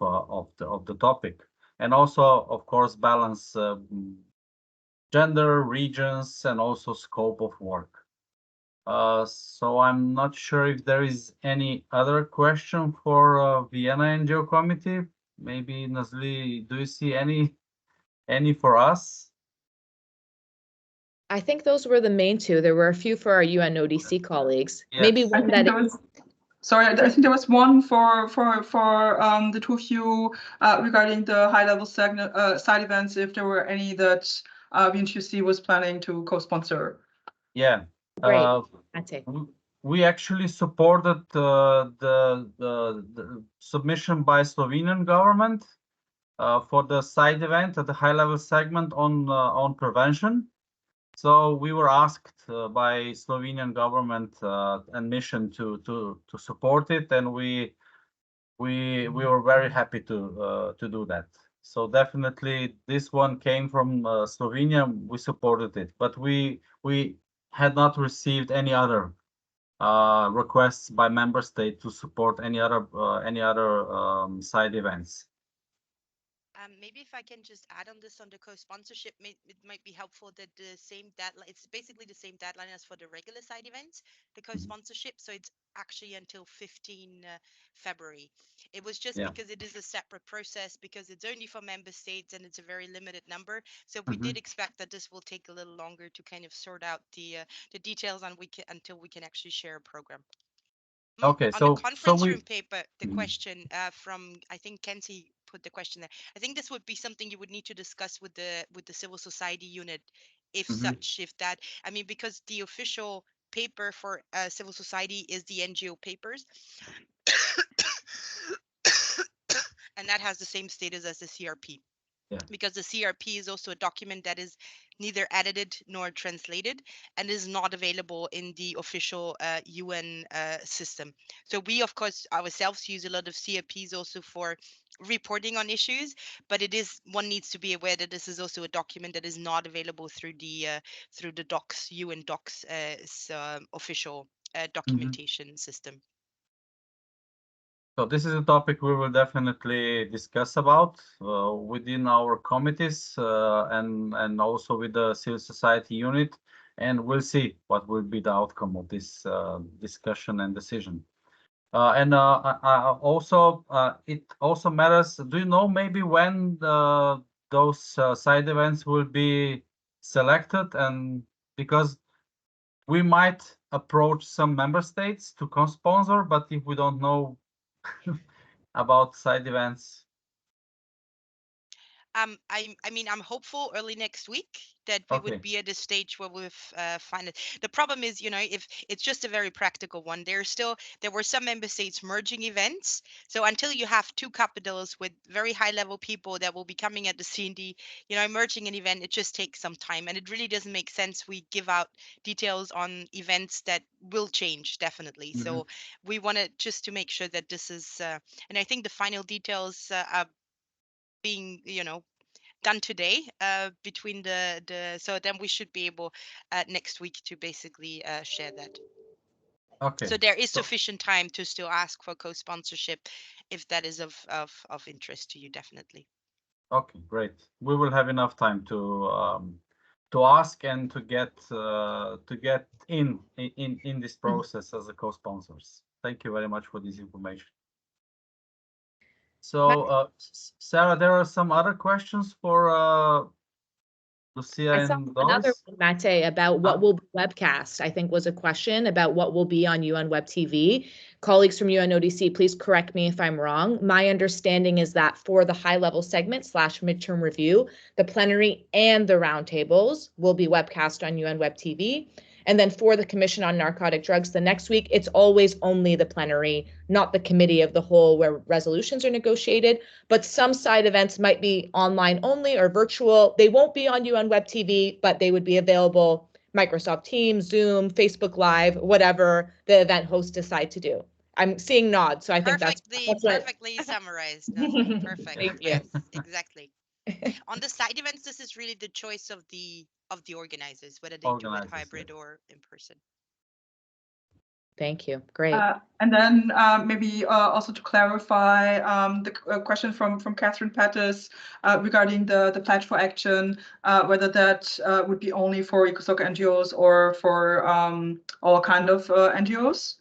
the topic, and also of course balance gender, regions, and also scope of work. So I'm not sure if there is any other question for Vienna NGO committee. Maybe Nazli, do you see any for us? I think those were the main two. There were a few for our UNODC colleagues. Yes. Maybe I one think that there was, sorry, I think there was one for the two of you regarding the high-level side events, if there were any that VNGOC was planning to co-sponsor. Yeah. Great. That's it. We actually supported the submission by Slovenian government for the side event at the high-level segment on prevention. So we were asked by Slovenian government and mission to support it, and we were very happy to do that. So definitely this one came from Slovenia. We supported it, but we had not received any other requests by member state to support any other side events. Maybe if I can just add on this on the co-sponsorship, it might be helpful that the same deadline, it's basically the same deadline as for the regular side events, the co-sponsorship. So it's actually until 15 February. It was just because it is a separate process, because it's only for member states and it's a very limited number. So we did expect that this will take a little longer to kind of sort out the details until we can actually share a program. Okay, on the so conference room paper, the question from, I think Kenzie put the question there. I think this would be something you would need to discuss with the civil society unit, if that, I mean, because the official paper for civil society is the NGO papers, and that has the same status as the CRP. Because the CRP is also a document that is neither edited nor translated and is not available in the official UN system. So we, of course, ourselves use a lot of CRPs also for reporting on issues, but one needs to be aware that this is also a document that is not available through the docs, UN docs official documentation system. So this is a topic we will definitely discuss about within our committees and also with the civil society unit, and we'll see what will be the outcome of this discussion and decision. And also, it also matters. Do you know maybe when those side events will be selected? And because we might approach some member states to co-sponsor, but if we don't know about side events. I mean, I'm hopeful early next week that we Okay. would be at a stage where we've find it. The problem is, you know, if it's just a very practical one, there were some member states merging events. So until you have two capitals with very high level people that will be coming at the CND, you know, merging an event, it just takes some time, and it really doesn't make sense we give out details on events that will change definitely. So we wanted just to make sure that this is, and I think the final details are being, you know, done today between the so then we should be able next week to basically share that. Okay. So there is sufficient time to still ask for co-sponsorship if that is of interest to you, definitely. Okay, great. We will have enough time to ask and to get in this process as a co-sponsors. Thank you very much for this information. So, Sarah, there are some other questions for Lucia I saw and another Doris? one, Mate, about what will be webcast, I think was a question about what will be on UN Web TV. Colleagues from UNODC, please correct me if I'm wrong. My understanding is that for the high-level segment / midterm review, the plenary and the roundtables will be webcast on UN Web TV. And then for the Commission on Narcotic Drugs, the next week, it's always only the plenary, not the committee of the whole where resolutions are negotiated. But some side events might be online only or virtual. They won't be on UN Web TV, but they would be available Microsoft Teams, Zoom, Facebook Live, whatever the event hosts decide to do. I'm seeing nods, so I think that's perfectly summarized. No, perfect. Thank you. Yes, exactly. On the side events, this is really the choice of the organizers, whether they do it hybrid or in person. Thank you. Great. And then maybe also to clarify the question from Catherine Pettis regarding the pledge for action, whether that would be only for ECOSOC NGOs or for all kind of NGOs.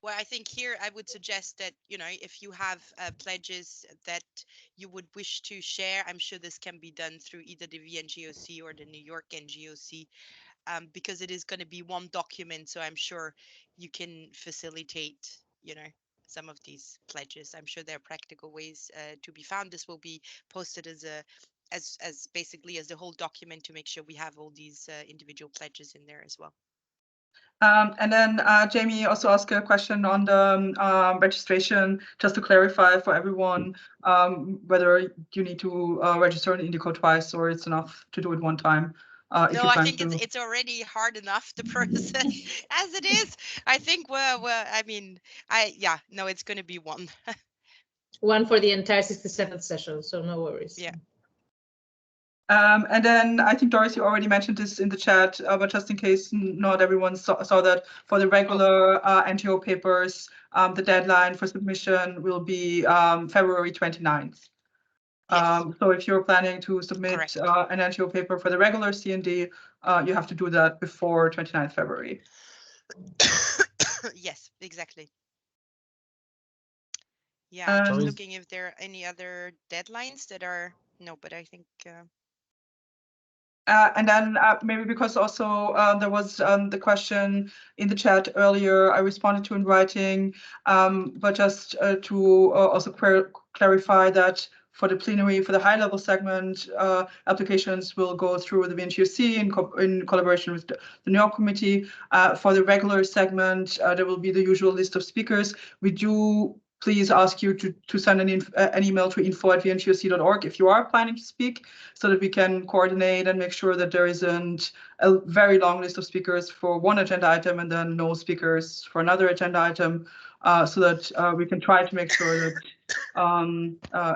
Well, I think here I would suggest that, you know, if you have pledges that you would wish to share, I'm sure this can be done through either the VNGOC or the New York NGOC, because it is going to be one document. So I'm sure you can facilitate, you know, some of these pledges. I'm sure there are practical ways to be found. This will be posted as basically as the whole document to make sure we have all these individual pledges in there as well. And then Jamie also asked a question on the registration, just to clarify for everyone whether you need to register in Indico twice or it's enough to do it one time. No, I think it's already hard enough, the process as it is. I think it's going to be one. One for the entire 67th session, so no worries. Yeah. And then I think, Doris, you already mentioned this in the chat, but just in case not everyone saw that, for the regular NGO papers, the deadline for submission will be February 29th. Yes. So if you're planning to submit an NGO paper for the regular CND, you have to do that before 29th February. Yes, exactly. Yeah, I'm just So looking if there are any other deadlines that are, no, but I think. And then maybe because also there was the question in the chat earlier, I responded to in writing, but just to also clarify that for the plenary, for the high-level segment, applications will go through the VNGOC in collaboration with the New York committee. For the regular segment, there will be the usual list of speakers. We do please ask you to send an email to info@vngoc.org if you are planning to speak, so that we can coordinate and make sure that there isn't a very long list of speakers for one agenda item and then no speakers for another agenda item, so that we can try to make sure that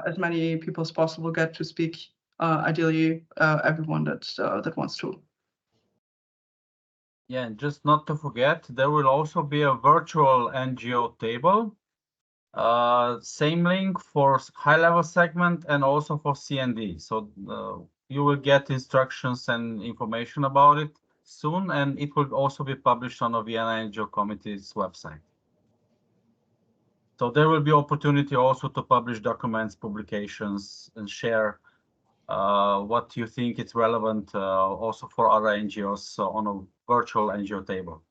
as many people as possible get to speak, ideally everyone that wants to. Yeah, and just not to forget, there will also be a virtual NGO table. Same link for high-level segment and also for CND. So you will get instructions and information about it soon, and it will also be published on the Vienna NGO Committee's website. So there will be opportunity also to publish documents, publications, and share what you think is relevant also for other NGOs on a virtual NGO table.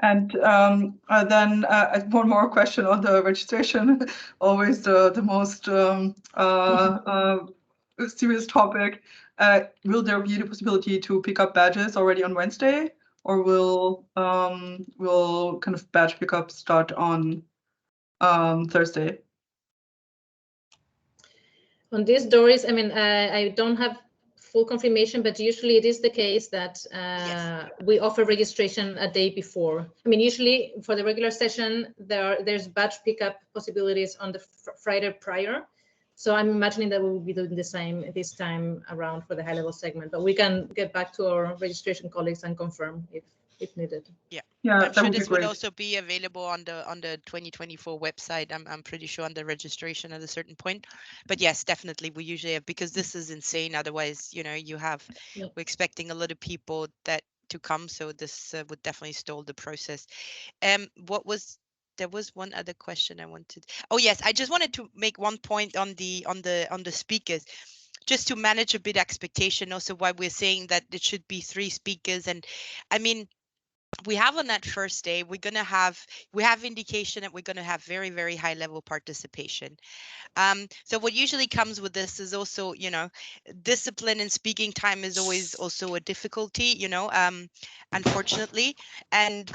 And then one more question on the registration, always the most serious topic. Will there be the possibility to pick up badges already on Wednesday, or will kind of badge pickup start on Thursday? On these stories, I mean, I don't have full confirmation, but usually it is the case that Yes. we offer registration a day before. I mean, usually for the regular session, there's badge pickup possibilities on the Friday prior. So I'm imagining that we will be doing the same this time around for the high-level segment, but we can get back to our registration colleagues and confirm if needed. Yeah. Yeah, I'm sure would this be would great. also be available on the 2024 website. I'm pretty sure on the registration at a certain point. But yes, definitely we usually have, because this is insane. Otherwise, you know, we're expecting a lot of people to come, so this would definitely stall the process. There was one other question I wanted. Oh yes, I just wanted to make one point on the speakers, just to manage a bit expectation. Also, why we're saying that it should be 3 speakers, and I mean, we have on that first day, we have indication that we're going to have very, very high level participation. So what usually comes with this is also, you know, discipline and speaking time is always also a difficulty, you know, unfortunately. And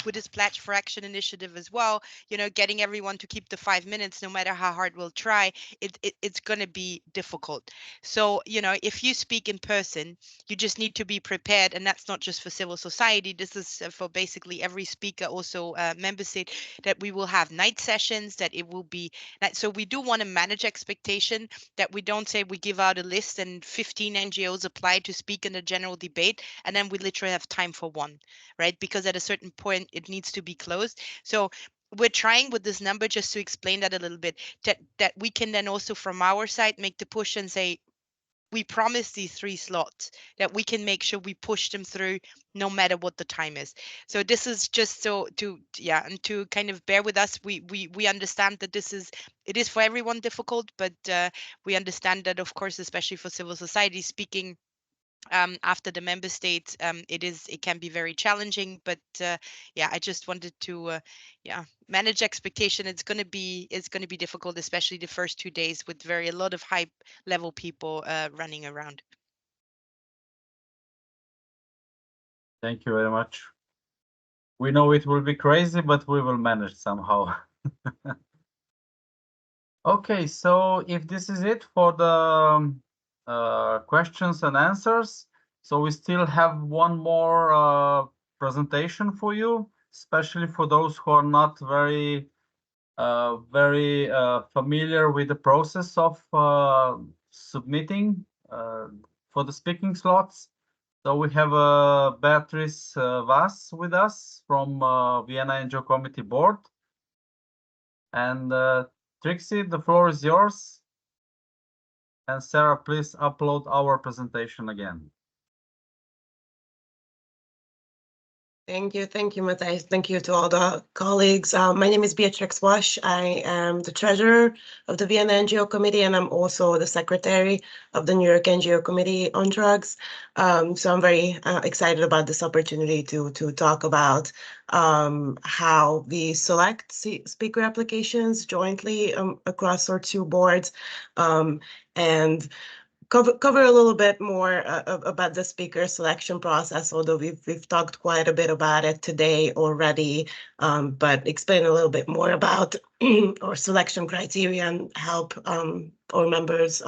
with this Pledge for Action initiative as well, you know, getting everyone to keep the 5 minutes, no matter how hard we'll try, it's going to be difficult. So, you know, if you speak in person, you just need to be prepared. And that's not just for civil society. This is for basically every speaker, also member state, that we will have night sessions, that it will be. So we do want to manage expectation, that we don't say we give out a list and 15 NGOs apply to speak in a general debate, and then we literally have time for one, right? Because at a certain point, it needs to be closed. So we're trying with this number, just to explain that a little bit, that we can then also from our side make the push and say, we promise these 3 slots, that we can make sure we push them through no matter what the time is. So this is just so and to kind of bear with us. We understand that it is for everyone difficult, but we understand that, of course, especially for civil society speaking after the member states, it can be very challenging. But I just wanted to manage expectation. It's going to be difficult, especially the first 2 days with a lot of high level people running around. Thank you very much. We know it will be crazy, but we will manage somehow. Okay, so if this is it for the questions and answers, so we still have one more presentation for you, especially for those who are not very familiar with the process of submitting for the speaking slots. So we have Beatrice Vaz with us from Vienna NGO Committee Board. And Trixie, the floor is yours. And Sarah, please upload our presentation again. Thank you, Matthias. Thank you to all the colleagues. My name is Beatrix Wash. I am the treasurer of the Vienna NGO Committee, and I'm also the secretary of the New York NGO Committee on Drugs. So I'm very excited about this opportunity to talk about how we select speaker applications jointly across our 2 boards, and cover a little bit more about the speaker selection process, although we've talked quite a bit about it today already, but explain a little bit more about our selection criteria and help our members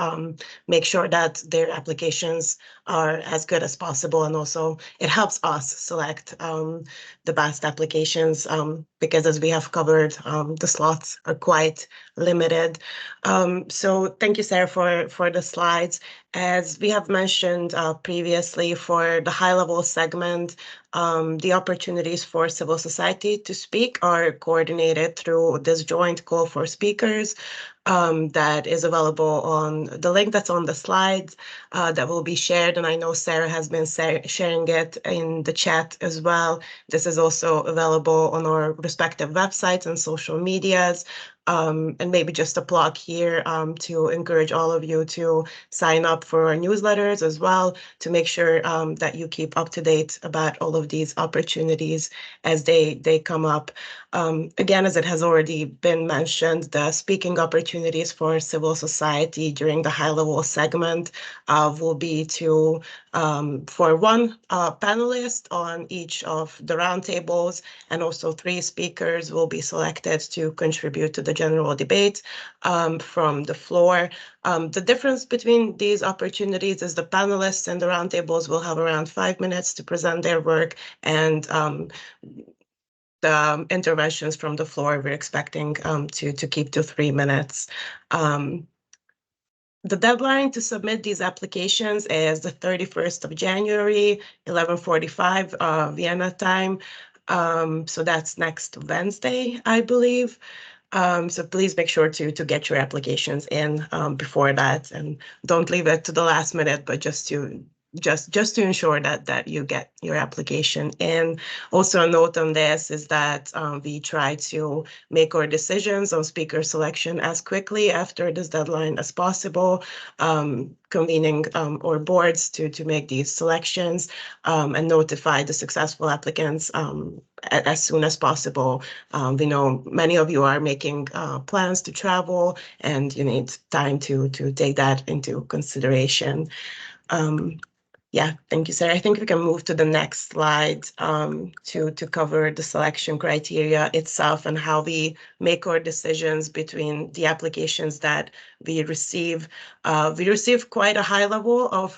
make sure that their applications are as good as possible. And also it helps us select the best applications because, as we have covered, the slots are quite limited. So thank you, Sarah, for the slides. As we have mentioned previously, for the high-level segment, the opportunities for civil society to speak are coordinated through this joint call for speakers that is available on the link that's on the slides that will be shared. And I know Sarah has been sharing it in the chat as well. This is also available on our respective websites and social medias. And maybe just a plug here to encourage all of you to sign up for our newsletters as well, to make sure that you keep up to date about all of these opportunities as they come up. Again, as it has already been mentioned, the speaking opportunities for civil society during the high-level segment will be for one panelist on each of the roundtables, and also 3 speakers will be selected to contribute to the general debate from the floor. The difference between these opportunities is the panelists and the roundtables will have around 5 minutes to present their work, and the interventions from the floor we're expecting to keep to 3 minutes. The deadline to submit these applications is the 31st of January, 11:45 Vienna time. So that's next Wednesday, I believe. So please make sure to get your applications in before that, and don't leave it to the last minute, but just to ensure that you get your application in. Also, a note on this is that we try to make our decisions on speaker selection as quickly after this deadline as possible, convening our boards to make these selections and notify the successful applicants as soon as possible. We know many of you are making plans to travel, and you need time to take that into consideration. Yeah, thank you, Sarah. I think we can move to the next slide to cover the selection criteria itself and how we make our decisions between the applications that we receive. We receive quite a high level of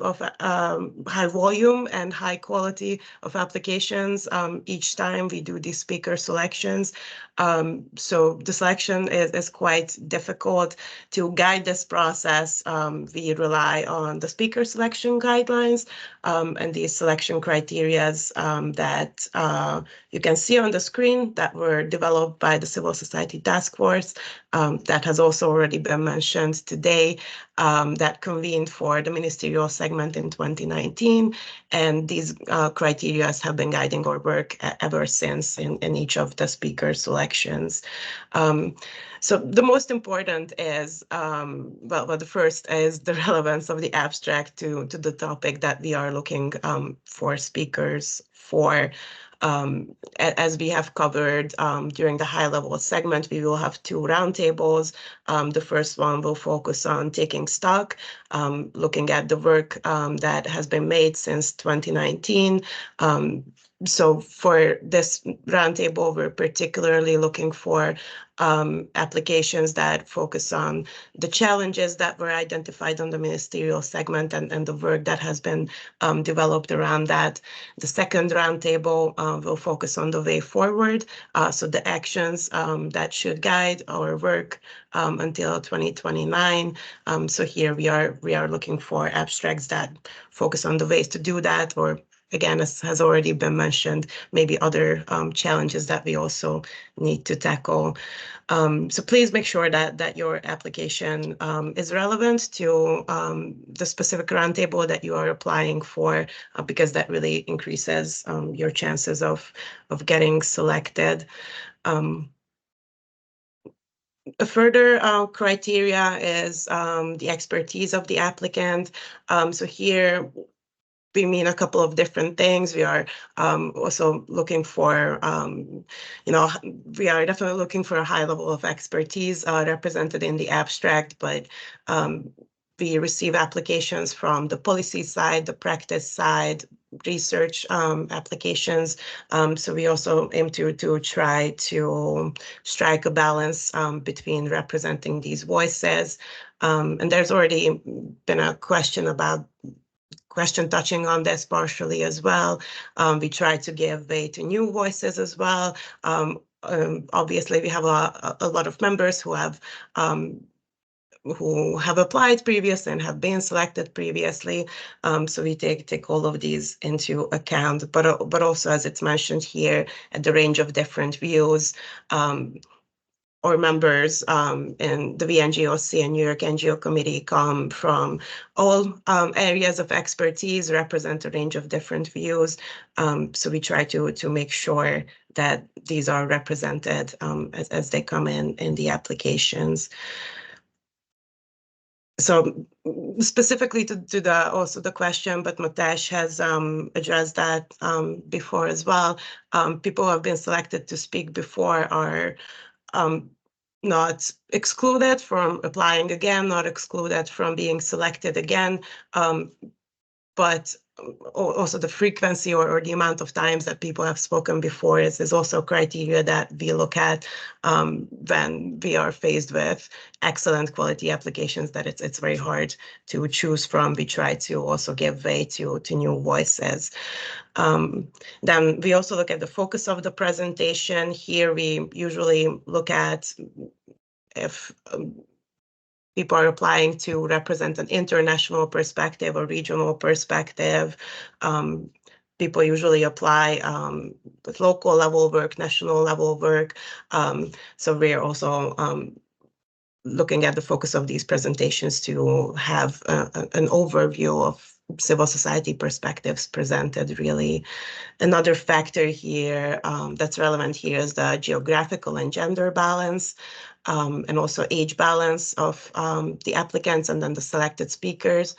high volume and high quality of applications each time we do these speaker selections. So the selection is quite difficult. To guide this process, we rely on the speaker selection guidelines and these selection criteria that you can see on the screen that were developed by the Civil Society Task Force that has also already been mentioned today, that convened for the ministerial segment in 2019. And these criteria have been guiding our work ever since in each of the speaker selections. So the most important is, well, the first is the relevance of the abstract to the topic that we are looking for speakers for. As we have covered during the high-level segment, we will have 2 roundtables. The first one will focus on taking stock, looking at the work that has been made since 2019. So for this roundtable, we're particularly looking for applications that focus on the challenges that were identified on the ministerial segment and the work that has been developed around that. The second roundtable will focus on the way forward, so the actions that should guide our work until 2029. So here we are looking for abstracts that focus on the ways to do that, or again, as has already been mentioned, maybe other challenges that we also need to tackle. So please make sure that your application is relevant to the specific roundtable that you are applying for, because that really increases your chances of getting selected. A further criteria is the expertise of the applicant. So here, we mean a couple of different things. We are also looking for, we are definitely looking for a high level of expertise represented in the abstract, but we receive applications from the policy side, the practice side, research applications. So we also aim to try to strike a balance between representing these voices. And there's already been a question touching on this partially as well. We try to give way to new voices as well. Obviously, we have a lot of members who have applied previously and have been selected previously. So we take all of these into account, but also, as it's mentioned here, at the range of different views. Or members in the VNGOC and New York NGO Committee come from all areas of expertise, represent a range of different views. So we try to make sure that these are represented as they come in the applications. So specifically to the question, but Matesh has addressed that before as well. People who have been selected to speak before are not excluded from applying again, not excluded from being selected again, but also the frequency or the amount of times that people have spoken before is also criteria that we look at when we are faced with excellent quality applications that it's very hard to choose from. We try to also give way to new voices. Then we also look at the focus of the presentation. Here we usually look at if people are applying to represent an international perspective or regional perspective. People usually apply with local level work, national level work. So we're also looking at the focus of these presentations to have an overview of civil society perspectives presented, really. Another factor here that's relevant here is the geographical and gender balance, and also age balance of the applicants and then the selected speakers.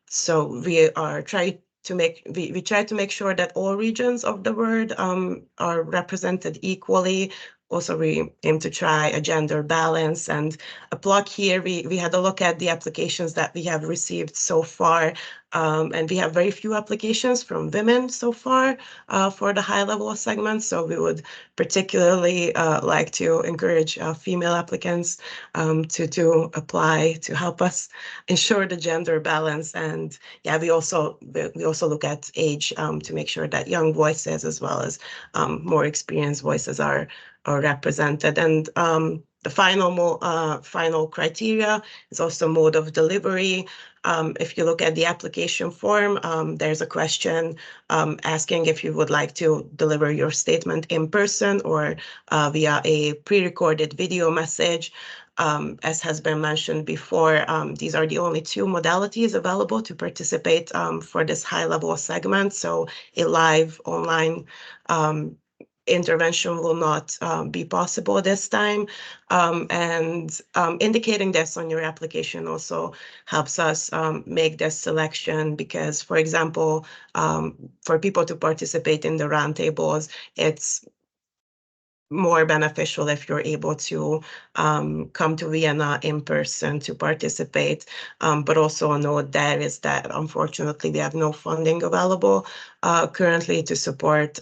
So we try to make sure that all regions of the world are represented equally. Also, we aim to try a gender balance. And a plug here, we had a look at the applications that we have received so far. And we have very few applications from women so far for the high-level segment. So we would particularly like to encourage female applicants to apply to help us ensure the gender balance. And yeah, we also look at age to make sure that young voices as well as more experienced voices are represented. And the final criteria is also mode of delivery. If you look at the application form, there's a question asking if you would like to deliver your statement in person or via a pre-recorded video message. As has been mentioned before, these are the only two modalities available to participate for this high-level segment. So a live online intervention will not be possible this time. And indicating this on your application also helps us make this selection because, for example, for people to participate in the roundtables, it's more beneficial if you're able to come to Vienna in person to participate. But also a note there is that unfortunately we have no funding available currently to support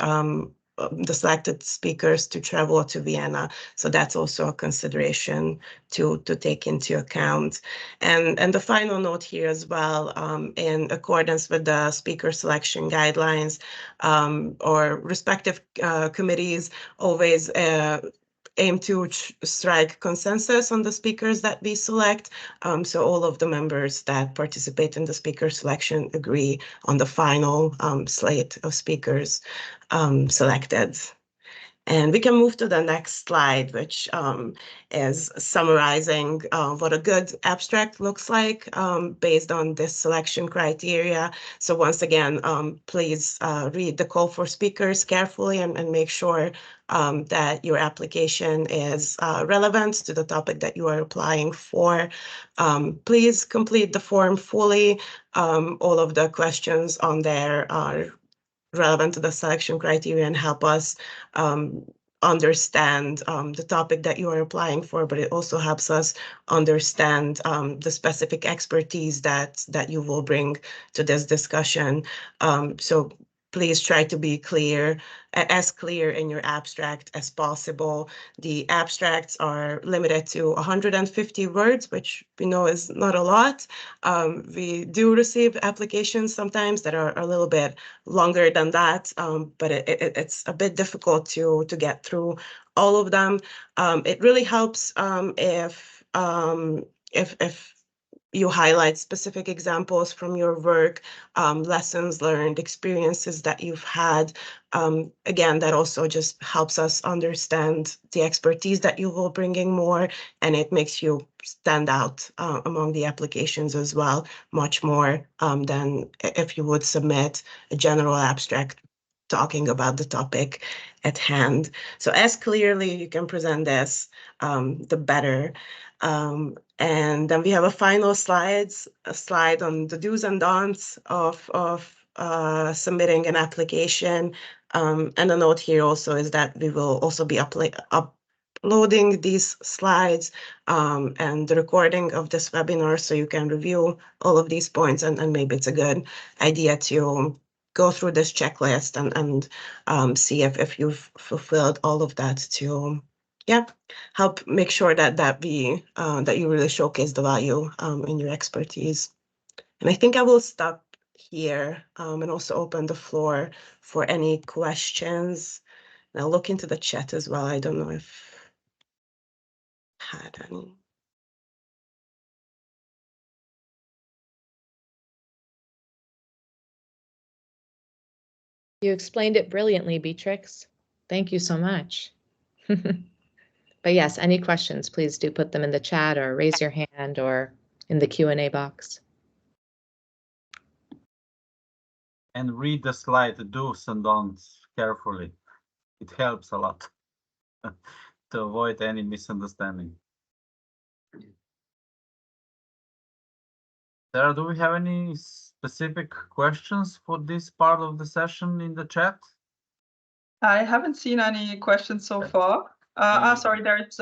the selected speakers to travel to Vienna. So that's also a consideration to take into account. And the final note here as well, in accordance with the speaker selection guidelines, or respective committees always aim to strike consensus on the speakers that we select. So all of the members that participate in the speaker selection agree on the final slate of speakers selected. And we can move to the next slide, which is summarizing what a good abstract looks like based on this selection criteria. So once again, please read the call for speakers carefully and make sure that your application is relevant to the topic that you are applying for. Please complete the form fully. All of the questions on there are relevant to the selection criteria and help us understand the topic that you are applying for, but it also helps us understand the specific expertise that you will bring to this discussion. So please try to be as clear in your abstract as possible. The abstracts are limited to 150 words, which we know is not a lot. We do receive applications sometimes that are a little bit longer than that, but it's a bit difficult to get through all of them. It really helps if you highlight specific examples from your work, lessons learned, experiences that you've had. Again, that also just helps us understand the expertise that you will bring in more, and it makes you stand out among the applications as well, much more than if you would submit a general abstract talking about the topic at hand. So as clearly you can present this, the better. And then we have a final slide on the do's and don'ts of submitting an application. And a note here also is that we will also be uploading these slides and the recording of this webinar, so you can review all of these points, and maybe it's a good idea to go through this checklist and see if you've fulfilled all of that to help make sure that you really showcase the value in your expertise. And I think I will stop here and also open the floor for any questions. And I'll look into the chat as well. I don't know if I had any. You explained it brilliantly, Beatrix. Thank you so much. But yes, any questions, please do put them in the chat or raise your hand or in the Q&A box. And read the slide, the do's and don'ts carefully. It helps a lot to avoid any misunderstanding. Sarah, do we have any specific questions for this part of the session in the chat? I haven't seen any questions so far. Sorry, there's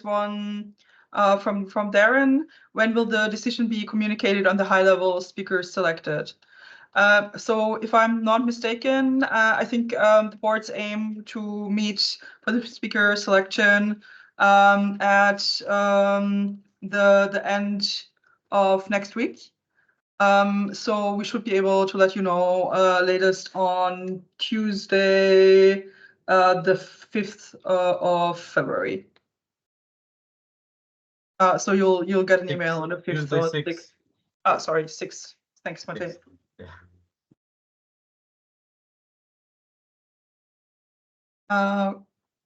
one from Darren. When will the decision be communicated on the high-level speakers selected? So if I'm not mistaken, I think the board's aim to meet for the speaker selection at the end of next week. So we should be able to let you know latest on Tuesday, the 5th of February. So you'll get an email on the 5th or 6th. Sorry, 6th. Thanks, Mate. Yeah.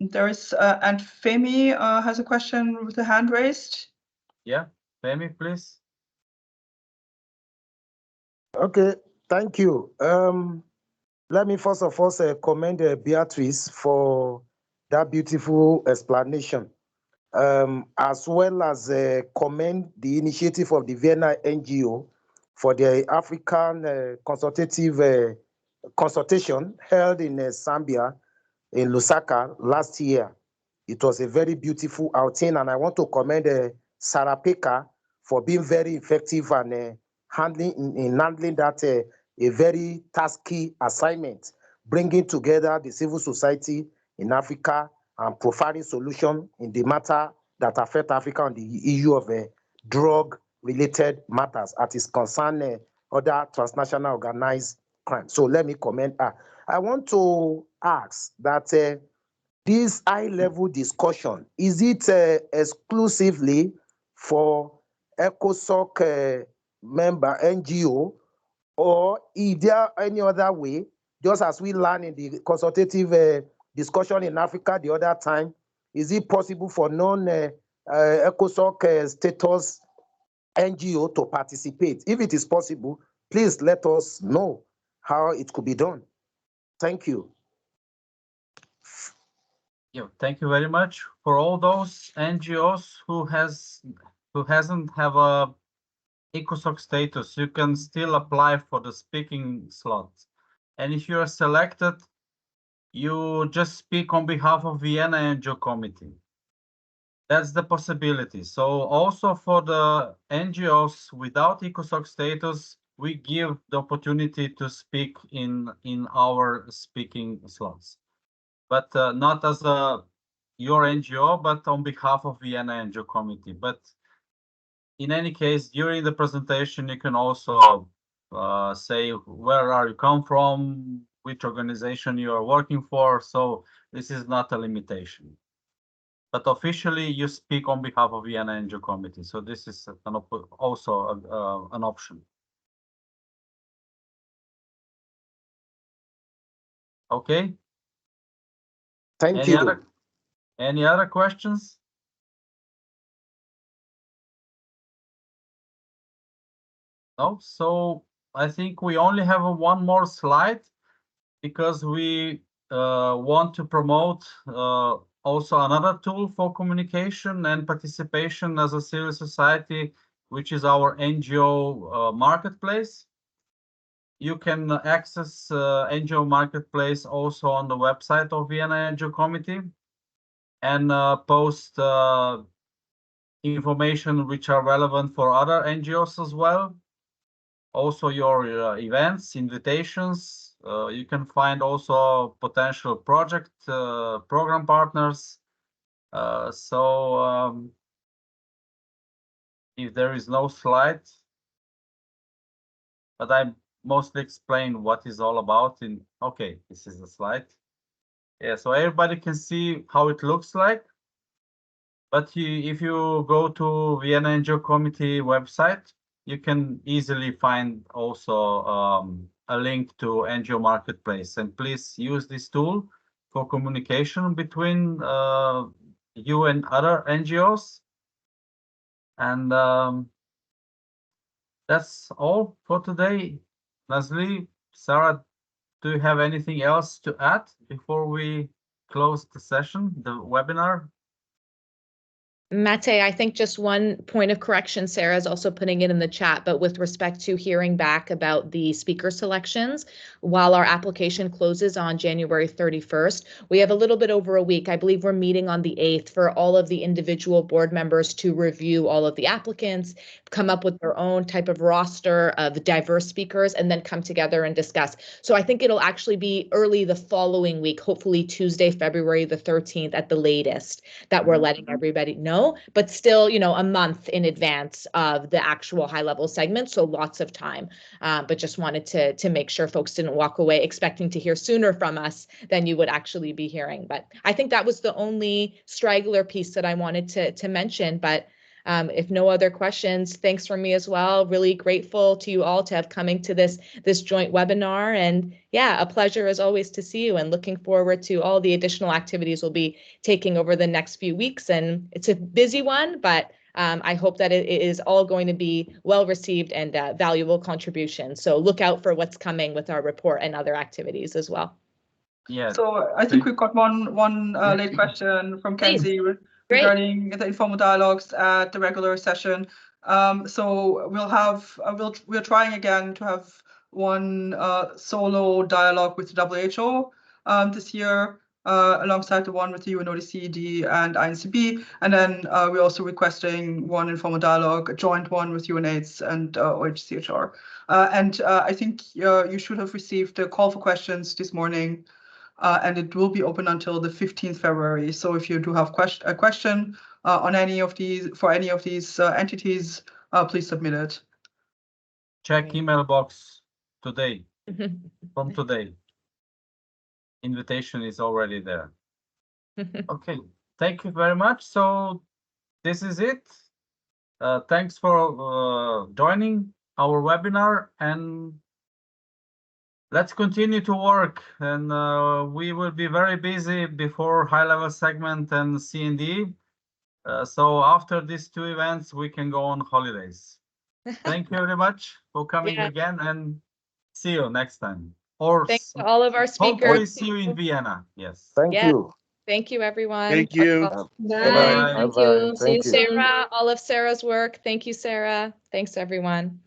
There is and Femi has a question with the hand raised. Yeah, Femi, please. Okay, thank you. Let me first of all commend Beatrice for that beautiful explanation, as well as commend the initiative of the Vienna NGO for the African consultative consultation held in Zambia, in Lusaka last year. It was a very beautiful outing, and I want to commend Sarah Peka for being very effective and handling that a very tasky assignment, bringing together the civil society in Africa and providing solution in the matter that affect Africa on the issue of drug-related matters as it concerns other transnational organized crime. So let me comment. I want to ask that this high-level discussion, is it exclusively for NYNGOC member NGO, or is there any other way, just as we learned in the consultative discussion in Africa the other time, is it possible for non-NYNGOC status NGO to participate? If it is possible, please let us know how it could be done. Thank you. Yeah, thank you very much. For all those NGOs who hasn't have a ECOSOC status, you can still apply for the speaking slot. And if you are selected, you just speak on behalf of Vienna NGO committee. That's the possibility. So also for the NGOs without ECOSOC status, we give the opportunity to speak in our speaking slots, but not as your NGO, but on behalf of Vienna NGO committee. But in any case, during the presentation, you can also say where are you come from, which organization you are working for. So this is not a limitation. But officially, you speak on behalf of Vienna NGO committee. So this is also an option. Okay. Thank you. Any other questions? No. So I think we only have one more slide. because we want to promote also another tool for communication and participation as a civil society, which is our NGO marketplace. You can access NGO marketplace also on the website of Vienna NGO Committee and post information which are relevant for other NGOs as well. Also your events, invitations. You can find also potential project program partners. If there is no slide, but I mostly explain what is all about in, okay, this is the slide. Yeah, so everybody can see how it looks like. But if you go to Vienna NGO Committee website, you can easily find also a link to NGO Marketplace. And please use this tool for communication between you and other NGOs. And that's all for today. Leslie, Sarah, do you have anything else to add before we close the session, the webinar? Mate, I think just one point of correction, Sarah is also putting it in the chat, but with respect to hearing back about the speaker selections, while our application closes on January 31st, we have a little bit over a week. I believe we're meeting on the 8th for all of the individual board members to review all of the applicants, come up with their own type of roster of diverse speakers, and then come together and discuss. So I think it'll actually be early the following week, hopefully Tuesday, February the 13th at the latest, that we're letting everybody know. But still, a month in advance of the actual high level segment. So lots of time, but just wanted to make sure folks didn't walk away expecting to hear sooner from us than you would actually be hearing. But I think that was the only straggler piece that I wanted to mention. But if no other questions, thanks from me as well. Really grateful to you all to have coming to this joint webinar. And yeah, a pleasure as always to see you, and looking forward to all the additional activities we'll be taking over the next few weeks. And it's a busy one, but I hope that it is all going to be well received and valuable contributions. So look out for what's coming with our report and other activities as well. Yeah. So I think we've got one late question from Kenzie regarding the informal dialogues at the regular session. So we're trying again to have one solo dialogue with the WHO this year, alongside the one with the UNODC, and INCB. And then we're also requesting one informal dialogue, a joint one with UNAIDS and OHCHR. And I think you should have received a call for questions this morning. And it will be open until the 15th February. So if you do have a question on any of these entities, please submit it. Check email box today, from today. Invitation is already there. Okay, thank you very much. So this is it. Thanks for joining our webinar, and let's continue to work. And we will be very busy before high-level segment and CND. So after these two events, we can go on holidays. Thank you very much for coming again, and see you next time. Or thanks to all of our speakers. Hopefully see you in Vienna. Yes. Thank you. Thank you, everyone. Thank you. Bye. Thank you. See you soon. Sarah, all of Sarah's work. Thank you, Sarah. Thanks, everyone.